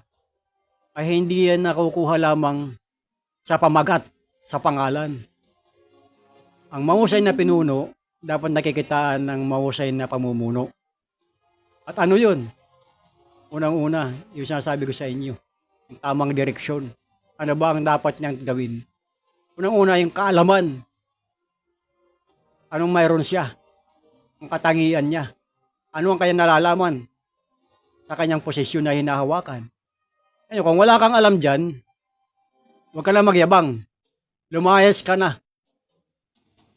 ay hindi yan nakukuha lamang sa pamagat, sa pangalan. Ang mahusay na pinuno, dapat nakikitaan ng mahusay na pamumuno. At ano yun? Unang-una, yung sinasabi ko sa inyo, yung tamang direksyon. Ano ba ang dapat niyang gawin? Unang-una, yung kaalaman. Anong mayroon siya? Ang katangian niya. Ano ang kanyang nalalaman sa kanyang posisyon na hinahawakan? Ano, kung wala kang alam dyan, huwag ka na magyabang. Lumayas ka na.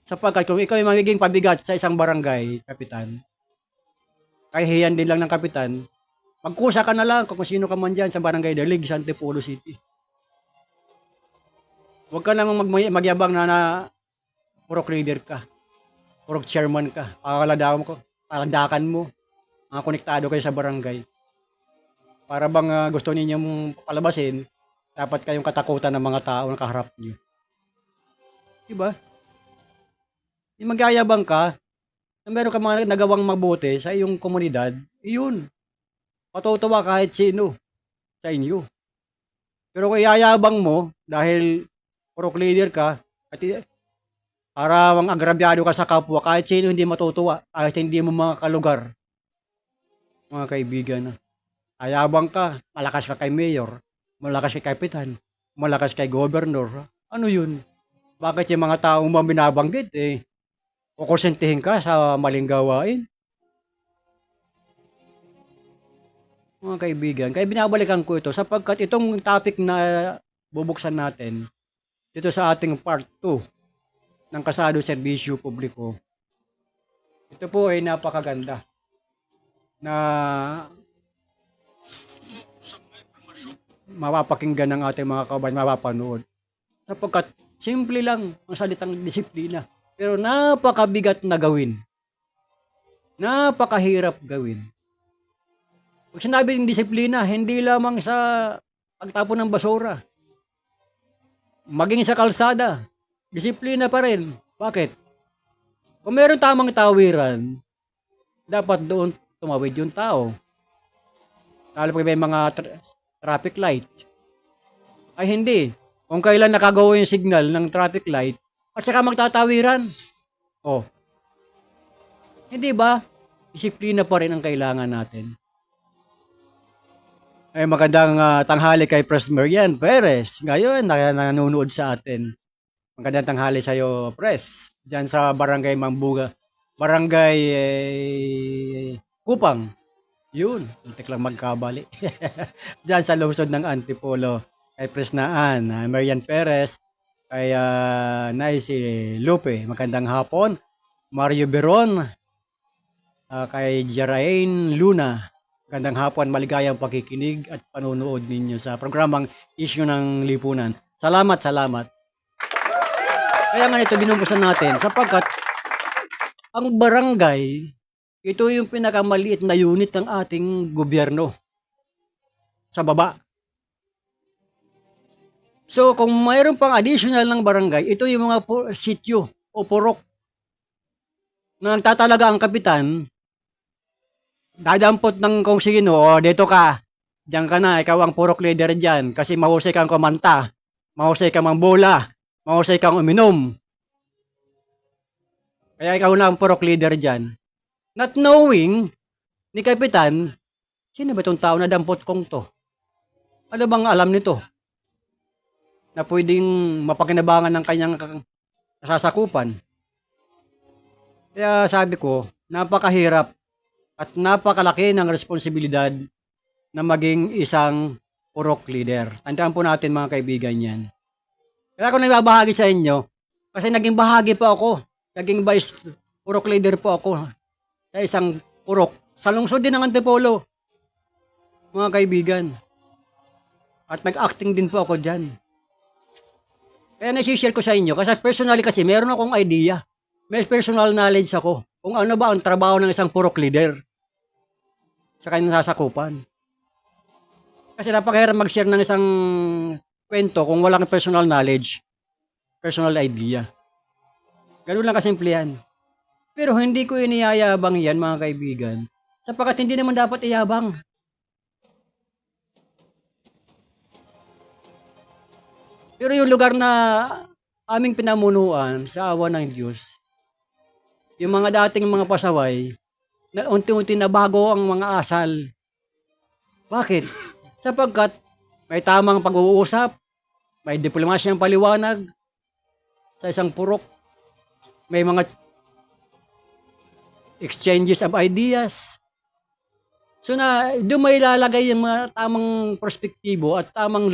Sapagkat kung ikaw ay magiging pabigat sa isang barangay, kapitan, kahihiyan din lang ng kapitan, magkusa ka na lang kung sino ka man dyan sa barangay Dalig, sa Antipolo City. Huwag ka namang magyabang na purok leader ka, purok chairman ka, pakaladakan mo, mga konektado kayo sa barangay. Para bang gusto ninyong palabasin, dapat kayong katakutan ng mga tao na kaharap niyo. Diba? Yung magyayabang ka, na meron ka mga nagawang mabuti sa iyong komunidad, yun. Matutuwa kahit sino sa inyo. Pero kung iyayabang mo, dahil purok leader ka, at parang agrabyado ka sa kapwa, kahit sino hindi matutuwa, kahit hindi mo mga kalugar. Mga kaibigan, ayabang ka, malakas ka kay mayor, malakas kay kapitan, malakas kay governor. Ano yun? Bakit yung mga taong mo binabanggit kukonsintihin ka sa maling gawain? Mga kaibigan, kaya binabalikan ko ito sapagkat itong topic na bubuksan natin dito sa ating part 2 ng Kasado Serbisyo Publiko. Ito po ay napakaganda na mapapakinggan ng ating mga kabayan, mapapanood. Sapagkat simple lang ang salitang disiplina. Pero napakabigat na gawin. Napakahirap gawin. Pag sinabi ng disiplina, hindi lamang sa pagtapon ng basura. Maging sa kalsada, disiplina pa rin. Bakit? Kung meron tamang tawiran, dapat doon tumawid yung tao. Lalo pag may mga traffic light. Ay hindi. Kung kailan nakagawa yung signal ng traffic light, at saka magtatawiran. Oh. Hindi ba? Disiplina pa rin ang kailangan natin. Ay magandang tanghali kay Pres Marian Perez. Ngayon, nanonood sa atin. Magandang tanghali sa iyo, Pres. Diyan sa Barangay Mambuga. Barangay Kupang. Yun. Muntik lang magkabali. Diyan sa lungsod ng Antipolo. Kay Pres Naan, Marian Perez. Kay si Lupe, magandang hapon. Mario Beron, kay Jerain Luna, magandang hapon, maligayang pakikinig at panonood ninyo sa programang Isyu ng Lipunan. Salamat, salamat. Kaya nga ito binubuksan natin sapagkat ang barangay, ito yung pinakamaliit na unit ng ating gobyerno sa baba. So, kung mayroon pang additional ng barangay, ito yung mga sityo o purok na nagtatalaga ang kapitan, dadampot ng kung sino, o dito ka, diyan ka na, ikaw ang purok leader dyan, kasi mahusay kang kumanta, mahusay kang mambola, mahusay kang uminom. Kaya ikaw na ang purok leader dyan. Not knowing ni kapitan, sino ba itong tao na dampot kong to? Ano bang alam nito? Na pwedeng mapakinabangan ng kanyang sasakupan. Kaya sabi ko, napakahirap at napakalaki ng responsibilidad na maging isang purok leader. Tandaan po natin mga kaibigan yan. Kaya ako nagbabahagi sa inyo, kasi naging bahagi pa ako, naging vice Purok leader po ako sa isang purok. Sa lungsod din ng Antipolo, mga kaibigan. At nag-acting din po ako dyan. Kaya nasi-share ko sa inyo. Kasi personally kasi, meron akong idea. May personal knowledge ako. Kung ano ba ang trabaho ng isang purok leader sa kanyang sasakupan. Kasi napakahirap mag-share ng isang kwento kung walang personal knowledge, personal idea. Ganun lang kasimple yan. Pero hindi ko iniyayabang yan, mga kaibigan, sapagkat hindi naman dapat iyabang. Pero yung lugar na aming pinamunuan sa awa ng Diyos, yung mga dating mga pasaway, na unti-unti na bago ang mga asal. Bakit? Sapagkat may tamang pag-uusap, may diplomasyang paliwanag sa isang purok, may mga exchanges of ideas. So na doon may ilalagay yung mga tamang perspektibo at tamang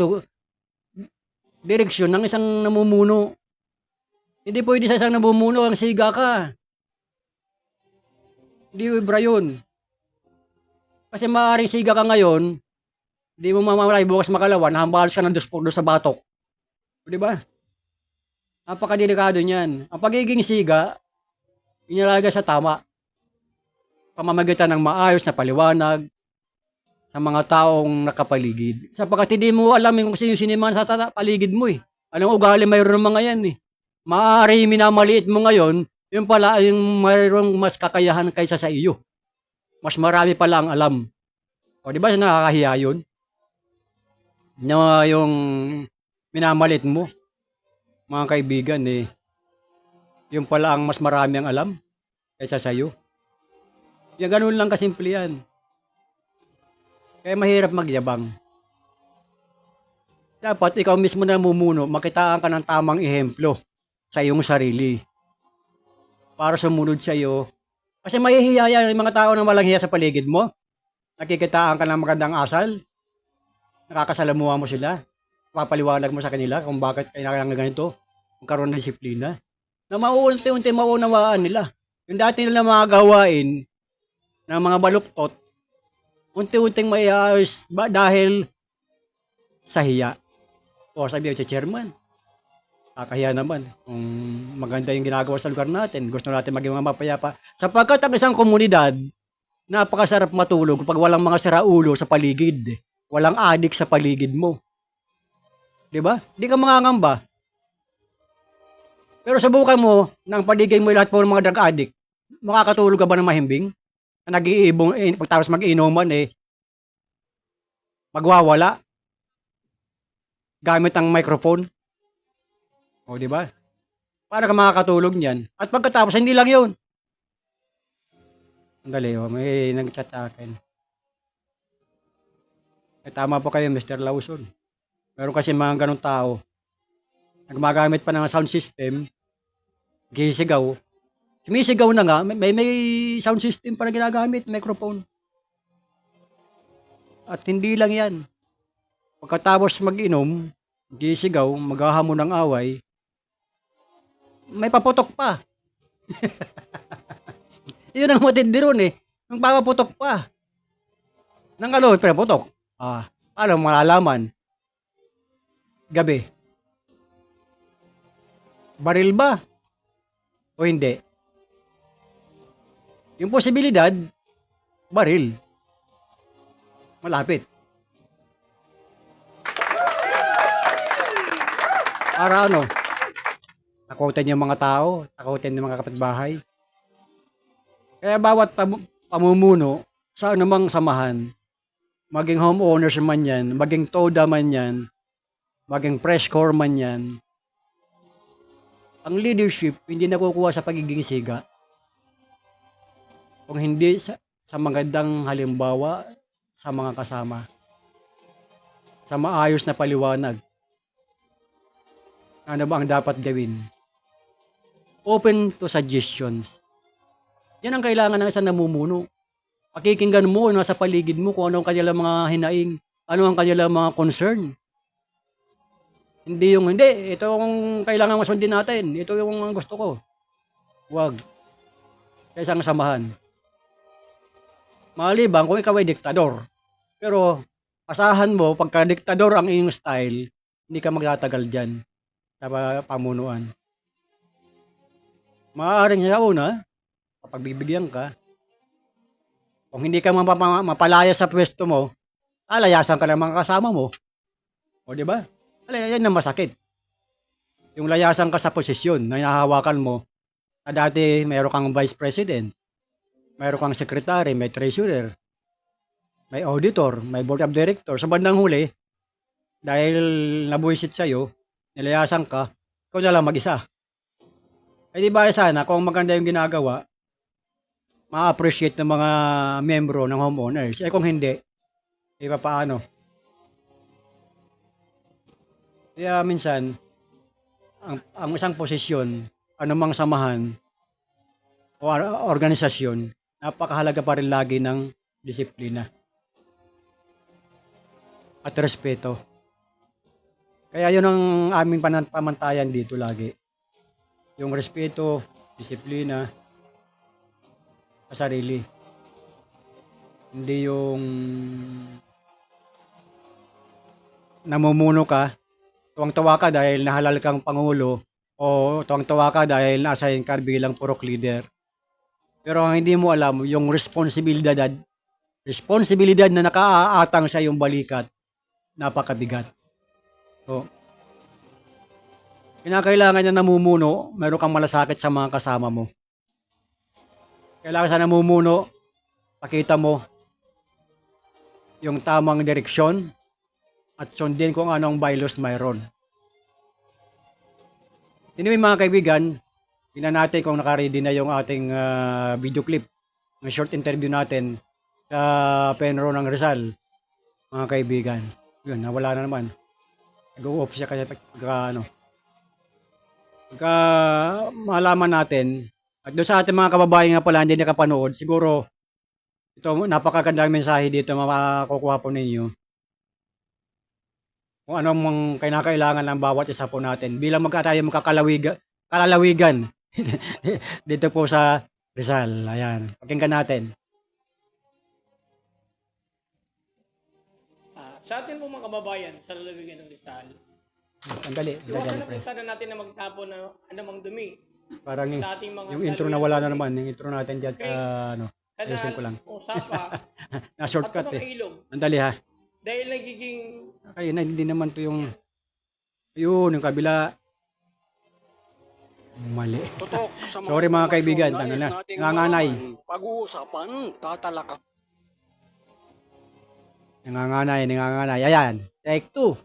direksyon ng isang namumuno. Hindi pwede sa isang namumuno ang siga ka. Hindi ibra yun. Kasi maaaring siga ka ngayon, hindi mo mamamalay bukas makalawan, nahambalos ka ng doon sa batok. Di ba? Napakadelikado niyan. Ang pagiging siga, inilagay sa tama. Pamamagitan ng maayos na paliwanag sa mga taong nakapaligid. Sapagkat hindi mo alam kung sino siniman sa paligid mo eh. Anong ugali mayroon ng mga yan eh. Maaari minamaliit mo ngayon, yung pala yung mayroong mas kakayahan kaysa sa iyo. Mas marami pala ang alam. O di ba nakakahiya yun? Na yung minamalit mo, mga kaibigan eh, yung pala ang mas marami ang alam kaysa sa iyo. Yung ganun lang kasimple yan. Kaya mahirap magyabang. Dapat ikaw mismo na mumuno, makitaan ka ng tamang ehemplo sa iyong sarili. Para sumunod sa iyo. Kasi mahihiya yan yung mga tao na walang hiya sa paligid mo. Nakikitaan ka ng magandang asal. Nakakasalamuha mo sila. Papaliwanag mo sa kanila kung bakit kailangan ganito. Magkaroon ng disiplina. Na maunti-unti maunawaan nila. Yung dati nila mga gawain ng mga baluktot, unti-unting maiayos dahil sa hiya. O sabi yung chairman, kakahiya naman kung maganda yung ginagawa sa lugar natin. Gusto natin maging mga mapayapa. Sapagkat ang isang komunidad, napakasarap matulog pag walang mga siraulo sa paligid. Walang adik sa paligid mo. Diba? Di ka mangangamba. Pero subukan mo, nang paligid mo lahat po ng mga drug addict, makakatulog ka ba ng mahimbing? Nag-iibong, pagtapos mag-inuman magwawala. Gamit ang microphone. O, di ba? Para ka makakatulog niyan. At pagkatapos, hindi lang yun. Andali, may nag-chat sa akin. Tama po kayo, Mr. Lawson. Meron kasi mga ganong tao. Nagmagamit pa ng sound system. Gisigaw. Sumisigaw na nga, may sound system pa na ginagamit, microphone. At hindi lang yan. Pagkatapos mag-inom, gisigaw, maghahamon ng away, may paputok pa. Yun ang matindi ron eh. Yung papaputok pa. Nang ano, paputok. Paano malalaman? Gabi. Baril ba? O hindi? Yung posibilidad, baril. Malapit. Para ano? Takutin yung mga tao, takutin yung mga kapitbahay. Kaya bawat pamumuno sa anumang samahan, maging homeowners man yan, maging TODA man yan, maging press corps man yan, ang leadership hindi nakukuha sa pagiging siga. Kung hindi sa magandang halimbawa sa mga kasama. Sa maayos na paliwanag. Ano ba ang dapat gawin? Open to suggestions. Yan ang kailangan ng isang namumuno. Pakikinggan mo nasa paligid mo kung ano ang kanilang mga hinaing, ano ang kanilang mga concern. Hindi yung, hindi, ito yung kailangan masundin natin, ito yung gusto ko. Huwag. sa isang samahan. Maliban kung ikaw ay diktador. Pero asahan mo, pagka diktador ang iyong style, hindi ka magtatagal dyan sa pamunuan. Maaaring sa una, kapag bibigyan ka, kung hindi ka mapalaya sa pwesto mo, alayasan ka ng mga kasama mo. O di ba? Yan ang masakit. Yung layasan ka sa posisyon na nahahawakan mo, na dati mayroon kang vice president, mayroon kang secretary, may treasurer, may auditor, may board of director. Sa bandang huli, dahil nabuisit sa'yo, nilayasan ka, ikaw na lang mag-isa. Eh di ba sana, kung maganda yung ginagawa, ma-appreciate ng mga membro ng homeowners. Eh kung hindi, iba paano? Kaya minsan, ang isang posisyon, anumang samahan o organisasyon, napakahalaga pa rin lagi ng disiplina at respeto. Kaya yun ang aming pamantayan dito lagi. Yung respeto, disiplina sa sarili. Hindi yung namumuno ka, tuwang-tuwa ka dahil nahalal kang pangulo o tuwang-tuwa ka dahil na-assign ka bilang purok leader. Pero ang hindi mo alam, yung responsibilidad na nakaaatang sa iyong balikat, napakabigat. So, kinakailangan na namumuno, meron kang malasakit sa mga kasama mo. Kailangan sa namumuno, pakita mo yung tamang direksyon at sundin kung anong bylaws mayroon. Anyway mga kaibigan, tingnan natin kung nakaready na yung ating video clip. Ng short interview natin sa Penro ng Rizal. Mga kaibigan. Yun, nawala na naman. Nag-off siya kasi pagka malaman natin. At doon sa ating mga kababayan nga pala hindi nakapanood, siguro ito napakagandang mensahe dito makukuha po ninyo. Kung anong kinakailangan ng bawat isa po natin bilang tayo kalalawigan dito po sa Rizal. Ayan, pakinggan natin. Sa atin po mga kababayan, sa lalawigan ng Rizal, Sandali, iwasan na po sana natin na magtapo ng anumang dumi. parang Sa ating mga yung intro na wala na naman. Yung intro natin dyan sa ayusin ko lang. Usapa, Na-shortcut at mga eh. ilog. Andali ha. Dahil nagiging Ayun na, hindi naman to yung yung kabila. Mali. Sorry mga kaibigan, ano na, nanganganay. Pag-uusapan, tatalaka. Nanganganay. Ayan, take 2.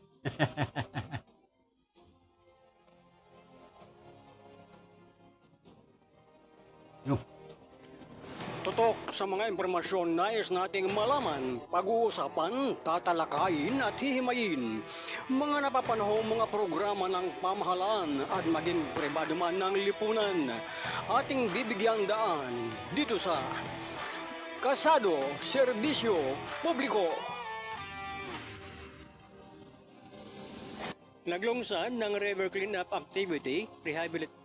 Tutok sa mga impormasyon nais nating malaman, pag-uusapan, tatalakayin at hihimayin. Mga napapanahong mga programa ng pamahalaan at maging pribado man ng lipunan. Ating bibigyang daan dito sa Kasado Serbisyo Publiko. Naglungsad ng river cleanup activity, rehabilitation.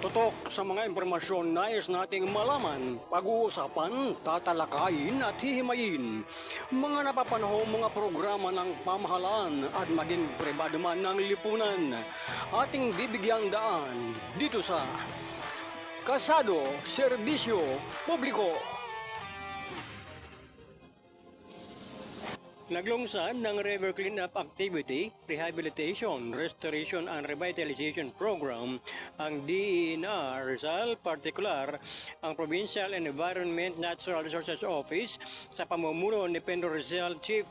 Tutok sa mga impormasyon nais nating malaman, pag-uusapan, tatalakayin at hihimayin. Mga napapanahong mga programa ng pamahalaan at maging pribado man ng lipunan. Ating bibigyang daan dito sa Kasado Serbisyo Publiko. Naglungsad ng river cleanup activity, rehabilitation, restoration and revitalization program ang DENR Rizal, particular ang Provincial Environment Natural Resources Office sa pamumuno ni Penro Rizal Chief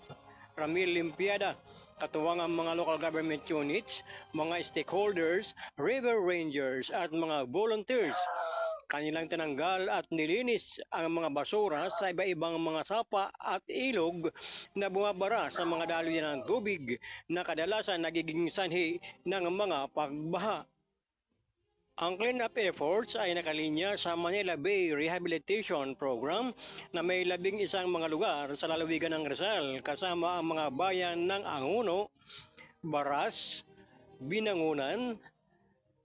Ramil Limpiada, katuwang ang mga local government units, mga stakeholders, river rangers at mga volunteers. Kanilang tinanggal at nilinis ang mga basura sa iba-ibang mga sapa at ilog na bumabara sa mga daluyan ng tubig na kadalasan nagiging sanhi ng mga pagbaha. Ang clean-up efforts ay nakalinya sa Manila Bay Rehabilitation Program na may 11 mga lugar sa lalawigan ng Rizal kasama ang mga bayan ng Anguno, Baras, Binangunan,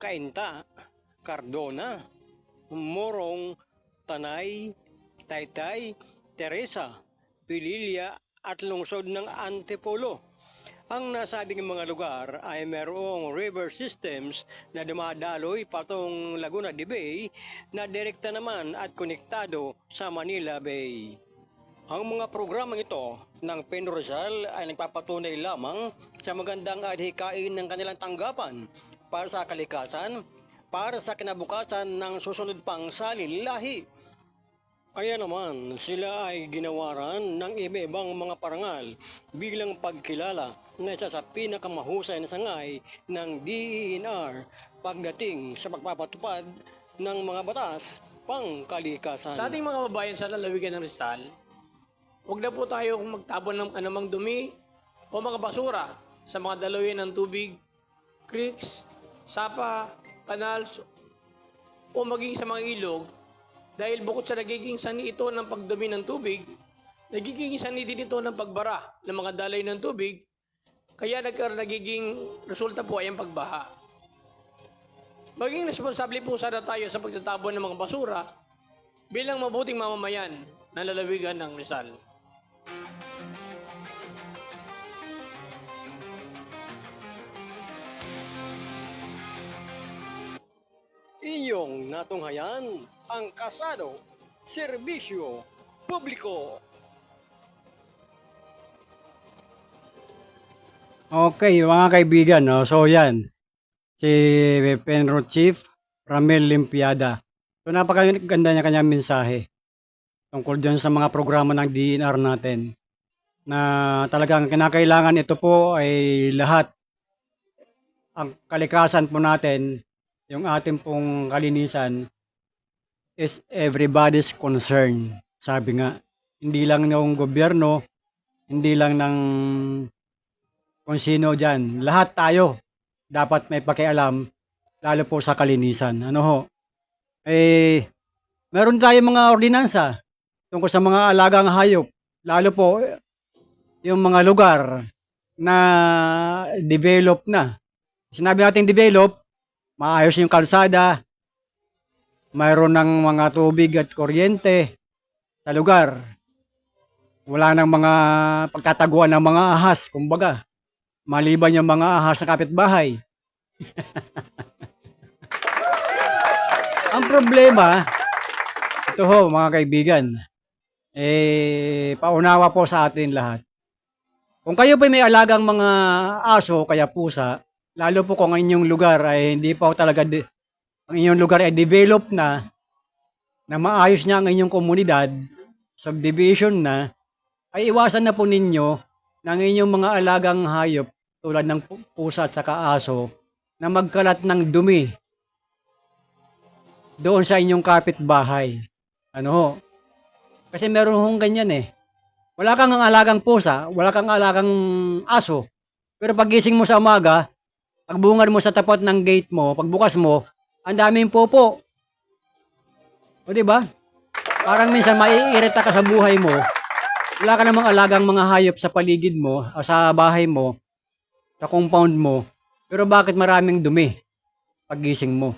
Cainta, Cardona, Morong, Tanay, Taytay, Teresa, Pililya at lungsod ng Antipolo. Ang nasabing mga lugar ay mayroong river systems na dumadaloy patong Laguna de Bay na direkta naman at konektado sa Manila Bay. Ang mga programang ito ng Penrosal ay nagpapatunay lamang sa magandang adhikain ng kanilang tanggapan para sa kalikasan, para sa kinabukasan ng susunod pang salin-lahi. Kaya naman sila ay ginawaran ng iba-ibang mga parangal bilang pagkilala na isa sa pinakamahusay na sangay ng DENR pagdating sa pagpapatupad ng mga batas pangkalikasan. Sa ating mga kababayan sa lalawigan ng Rizal, huwag na po tayo magtapon ng anumang dumi o mga basura sa mga daluyan ng tubig, creeks, sapa, canals, o maging sa mga ilog. Dahil bukod sa nagiging sani ito ng pagdumi ng tubig, nagiging sani din ito ng pagbara ng mga dalay ng tubig, kaya nagiging resulta po ay ang pagbaha. Maging responsable po sana tayo sa pagtatapon ng mga basura bilang mabuting mamamayan ng lalawigan ng Rizal. Inyong natunghayan ang Kasado, Serbisyo Publiko. Okay, mga kaibigan, no? So yan, si Penro Chief Ramel Limpiada. So napakaganda niya kanyang mensahe tungkol dyan sa mga programa ng DENR natin na talagang kinakailangan ito po ay lahat. Ang kalikasan po natin, yung ating pong kalinisan is everybody's concern. Sabi nga, hindi lang ng gobyerno, hindi lang ng kung sino dyan. Lahat tayo dapat may pakialam, lalo po sa kalinisan. Ano ho? Meron tayong mga ordinansa tungkol sa mga alagang hayop. Lalo po, yung mga lugar na develop na. Sinabi natin develop, maayos yung kalsada, mayroon ng mga tubig at kuryente sa lugar. Wala nang mga pagtataguan ng mga ahas, kumbaga. Maliban yung mga ahas na kapitbahay. Ang problema, ito ho mga kaibigan, paunawa po sa atin lahat. Kung kayo pa may alagang mga aso kaya pusa, lalo po kung ang inyong lugar ay hindi pa talaga, ang inyong lugar ay develop na maayos niya ang inyong komunidad, subdivision na, ay iwasan na po ninyo ng inyong mga alagang hayop tulad ng pusa at saka aso na magkalat ng dumi doon sa inyong kapitbahay. Ano ho? Kasi meron hong ganyan eh. Wala kang alagang pusa, wala kang alagang aso, pero pagising mo sa umaga, pagbungan mo sa tapat ng gate mo, pagbukas mo, ang daming popo. O diba? Parang minsan maiirita ka sa buhay mo, wala ka namang alagang mga hayop sa paligid mo, o sa bahay mo, sa compound mo, pero bakit maraming dumi pagising mo?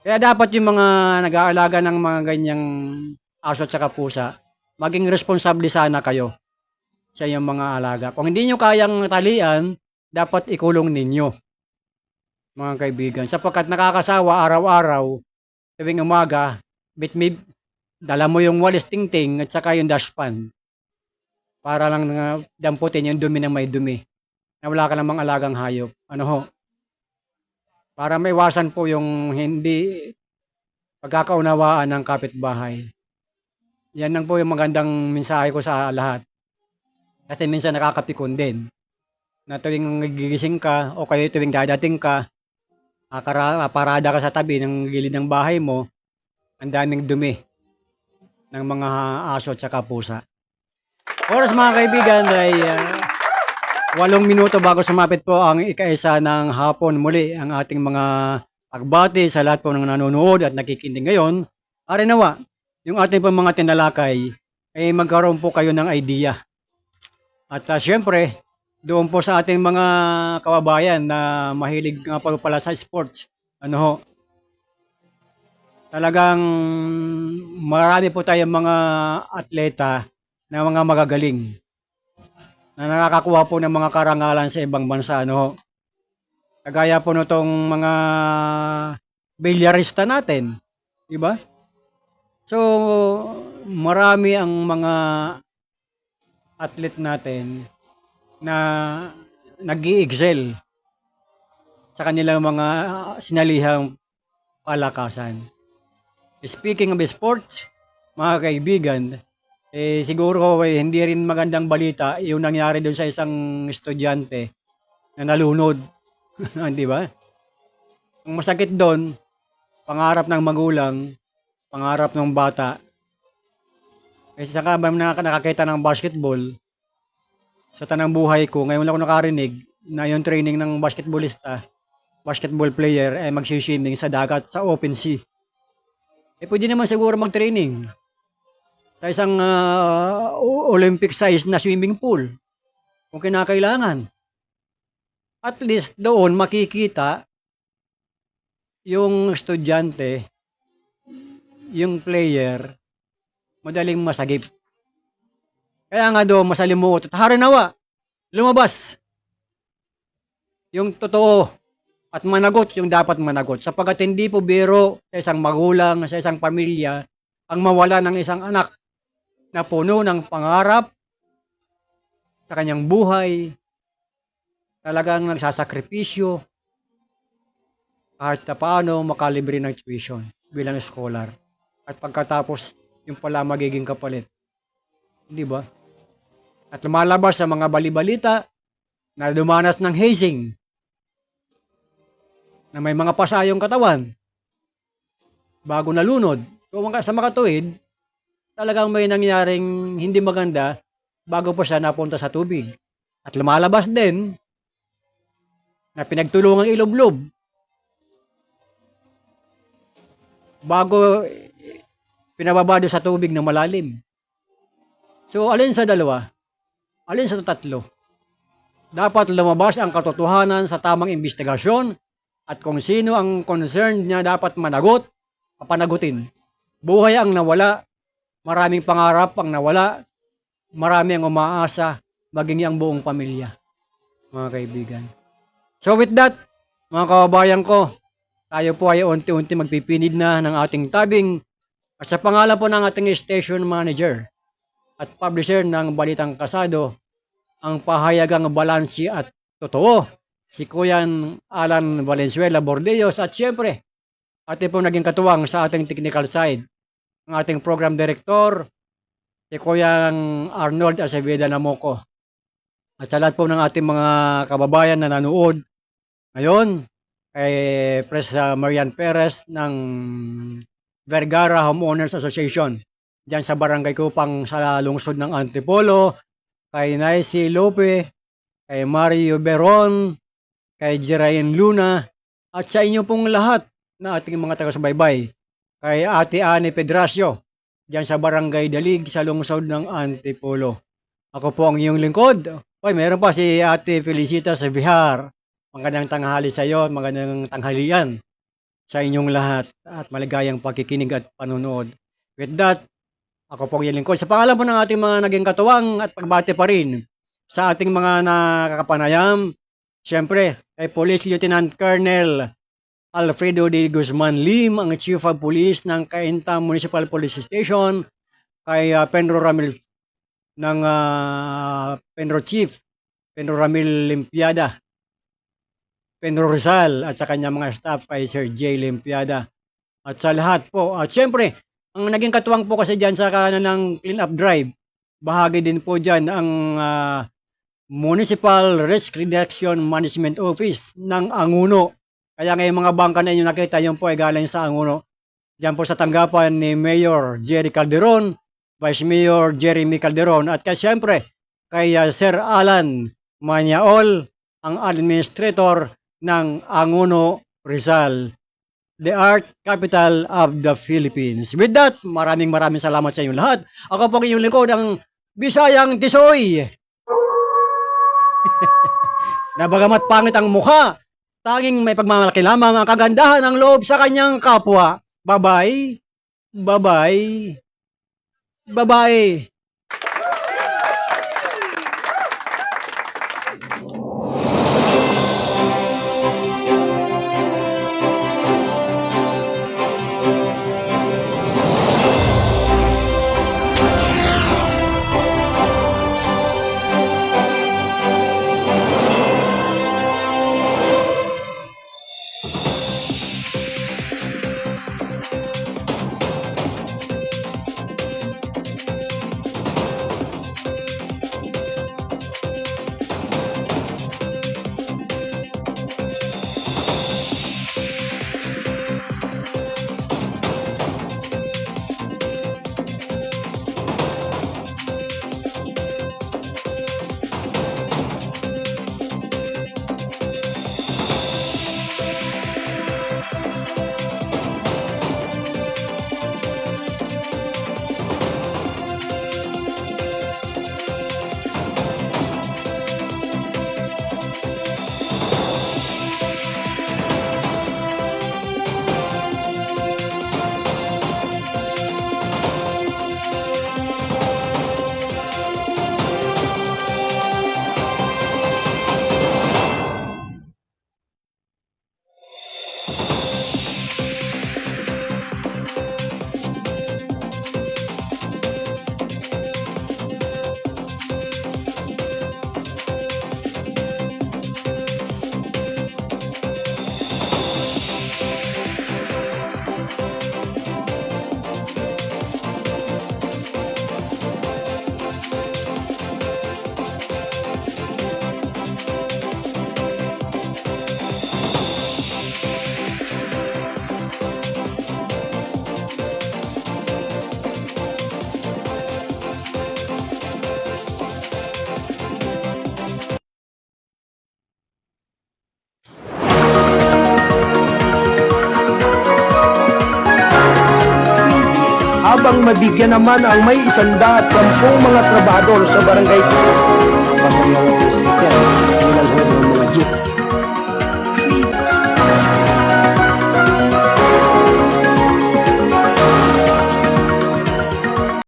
Kaya dapat yung mga nag-aalaga ng mga ganyang aso at saka pusa, maging responsable sana kayo sa inyong mga alaga. Kung hindi nyo kayang talian, dapat ikulong ninyo, mga kaibigan. Sapagkat nakakasawa araw-araw, tuwing umaga, dala mo yung walis tingting at saka yung dashpan para lang damputin yung dumi ng may dumi na wala ka namang alagang hayop. Ano ho? Para maiwasan po yung hindi pagkakaunawaan ng kapitbahay. Yan lang po yung magandang mensahe ko sa lahat. Kasi minsan nakakapikon din na tuwing gigising ka o kayo tuwing dadating ka, parada ka sa tabi ng gilid ng bahay mo, ang daming dumi ng mga aso at saka pusa. Oras mga kaibigan ay 8 minuto bago sumapit po ang ika-1 ng hapon. Muli ang ating mga pagbati sa lahat po ng nanonood at nakikinig ngayon. Arinawa, yung ating po mga tinalakay ay magkaroon po kayo ng idea. At syempre, doon po sa ating mga kababayan na mahilig nga po pala sa sports. Ano ho? talagang marami po tayong mga atleta na mga magagaling na nakakakuha po ng mga karangalan sa ibang bansa, no? Kagaya po nitong mga bilyarista natin, di ba? So, marami ang mga athlete natin na nag-i-excel sa kanilang mga sinalihang palakasan. Speaking of sports, mga kaibigan, siguro hindi rin magandang balita yung nangyari doon sa isang estudyante na nalunod. Di ba? Ang masakit doon, pangarap ng magulang, pangarap ng bata. Saka nakakita ng basketball, sa tanang buhay ko, ngayon lang ako nakarinig na yung training ng basketball player ay magsiswimming sa dagat sa open sea. Pwede naman siguro mag-training sa isang Olympic size na swimming pool kung kinakailangan. At least doon makikita yung estudyante, yung player, madaling masagip. Kaya nga doon masalimuot at haranawa, lumabas yung totoo at managot yung dapat managot. Sapagkat hindi po biro sa isang magulang, sa isang pamilya, ang mawala ng isang anak na puno ng pangarap sa kanyang buhay, talagang nagsasakripisyo, kahit na paano makalibre ng tuition bilang scholar. At pagkatapos, yung pala magiging kapalit. Di ba? At lumalabas sa mga balibalita na dumanas ng hazing, na may mga pasayong katawan bago nalunod. So, sa makatuwid, talagang may nangyaring hindi maganda bago pa siya napunta sa tubig. At lumalabas din na pinagtulungang ilublob bago pinababa doon sa tubig na malalim. So, alin sa dalawa? Alin sa tatlo? Dapat lumabas ang katotohanan sa tamang investigasyon at kung sino ang concerned niya dapat managot, papanagutin. Buhay ang nawala, maraming pangarap ang nawala, marami ang umaasa, maging ang buong pamilya, mga kaibigan. So with that, mga kababayan ko, tayo po ay unti-unti magpipinid na ng ating tabing at sa pangalan po ng ating station manager at publisher ng Balitang Kasado, ang pahayagang balansi at totoo, si Kuyan Alan Valenzuela Bordeos at siyempre, ating pong naging katuwang sa ating technical side, ang ating program director, si Kuyang Arnold Aceveda Namoco. At sa lahat po ng ating mga kababayan na nanood ngayon, kay Pres Marian Perez ng Vergara Homeowners Association, dyan sa Barangay Kupang sa lungsod ng Antipolo, kay Naisi Lope, kay Mario Beron, kay Jerain Luna, at sa inyo pong lahat na ating mga taga-subaybay, kay Ate Ani Pedrasio, dyan sa Barangay Dalig sa lungsod ng Antipolo. Ako po ang iyong lingkod. Oy, meron pa si Ate Felicitas Vihar. Magandang tanghali sa iyo, magandang tanghalian sa inyong lahat at maligayang pakikinig at panunood. With that, ako po ang iyong lingkod. Sa pangalan po ng ating mga naging katuwang at pagbati pa rin sa ating mga nakakapanayam, siyempre, kay Police Lieutenant Colonel Alfredo D. Guzman Lim, ang Chief of Police ng Cainta Municipal Police Station, kay Penro Ramil ng Penro Chief, Penro Ramil Limpiada, Penro Rizal, at sa kanyang mga staff kay Sir J. Limpiada. At sa lahat po, at siyempre, ang naging katuwang po kasi dyan sa kanilang clean-up drive, bahagi din po dyan ang Municipal Risk Reduction Management Office ng Anguno. Kaya ngayong mga bangka na inyo nakita, yun po ay galing sa Anguno. Diyan po sa tanggapan ni Mayor Jerry Calderon, Vice Mayor Jeremy Calderon, at kaya siyempre kay Sir Alan Maniaol, ang Administrator ng Anguno Rizal, the art capital of the Philippines. With that, maraming salamat sa inyong lahat. Ako po ang inyong lingkod, ang Bisayang Tisoy. Na bagamat pangit ang mukha, tanging may pagmamalaki lamang ang kagandahan ng loob sa kanyang kapwa. Bye-bye. Bye-bye. Bye-bye. Habang mabigyan naman ang may 110 mga trabador sa barangay.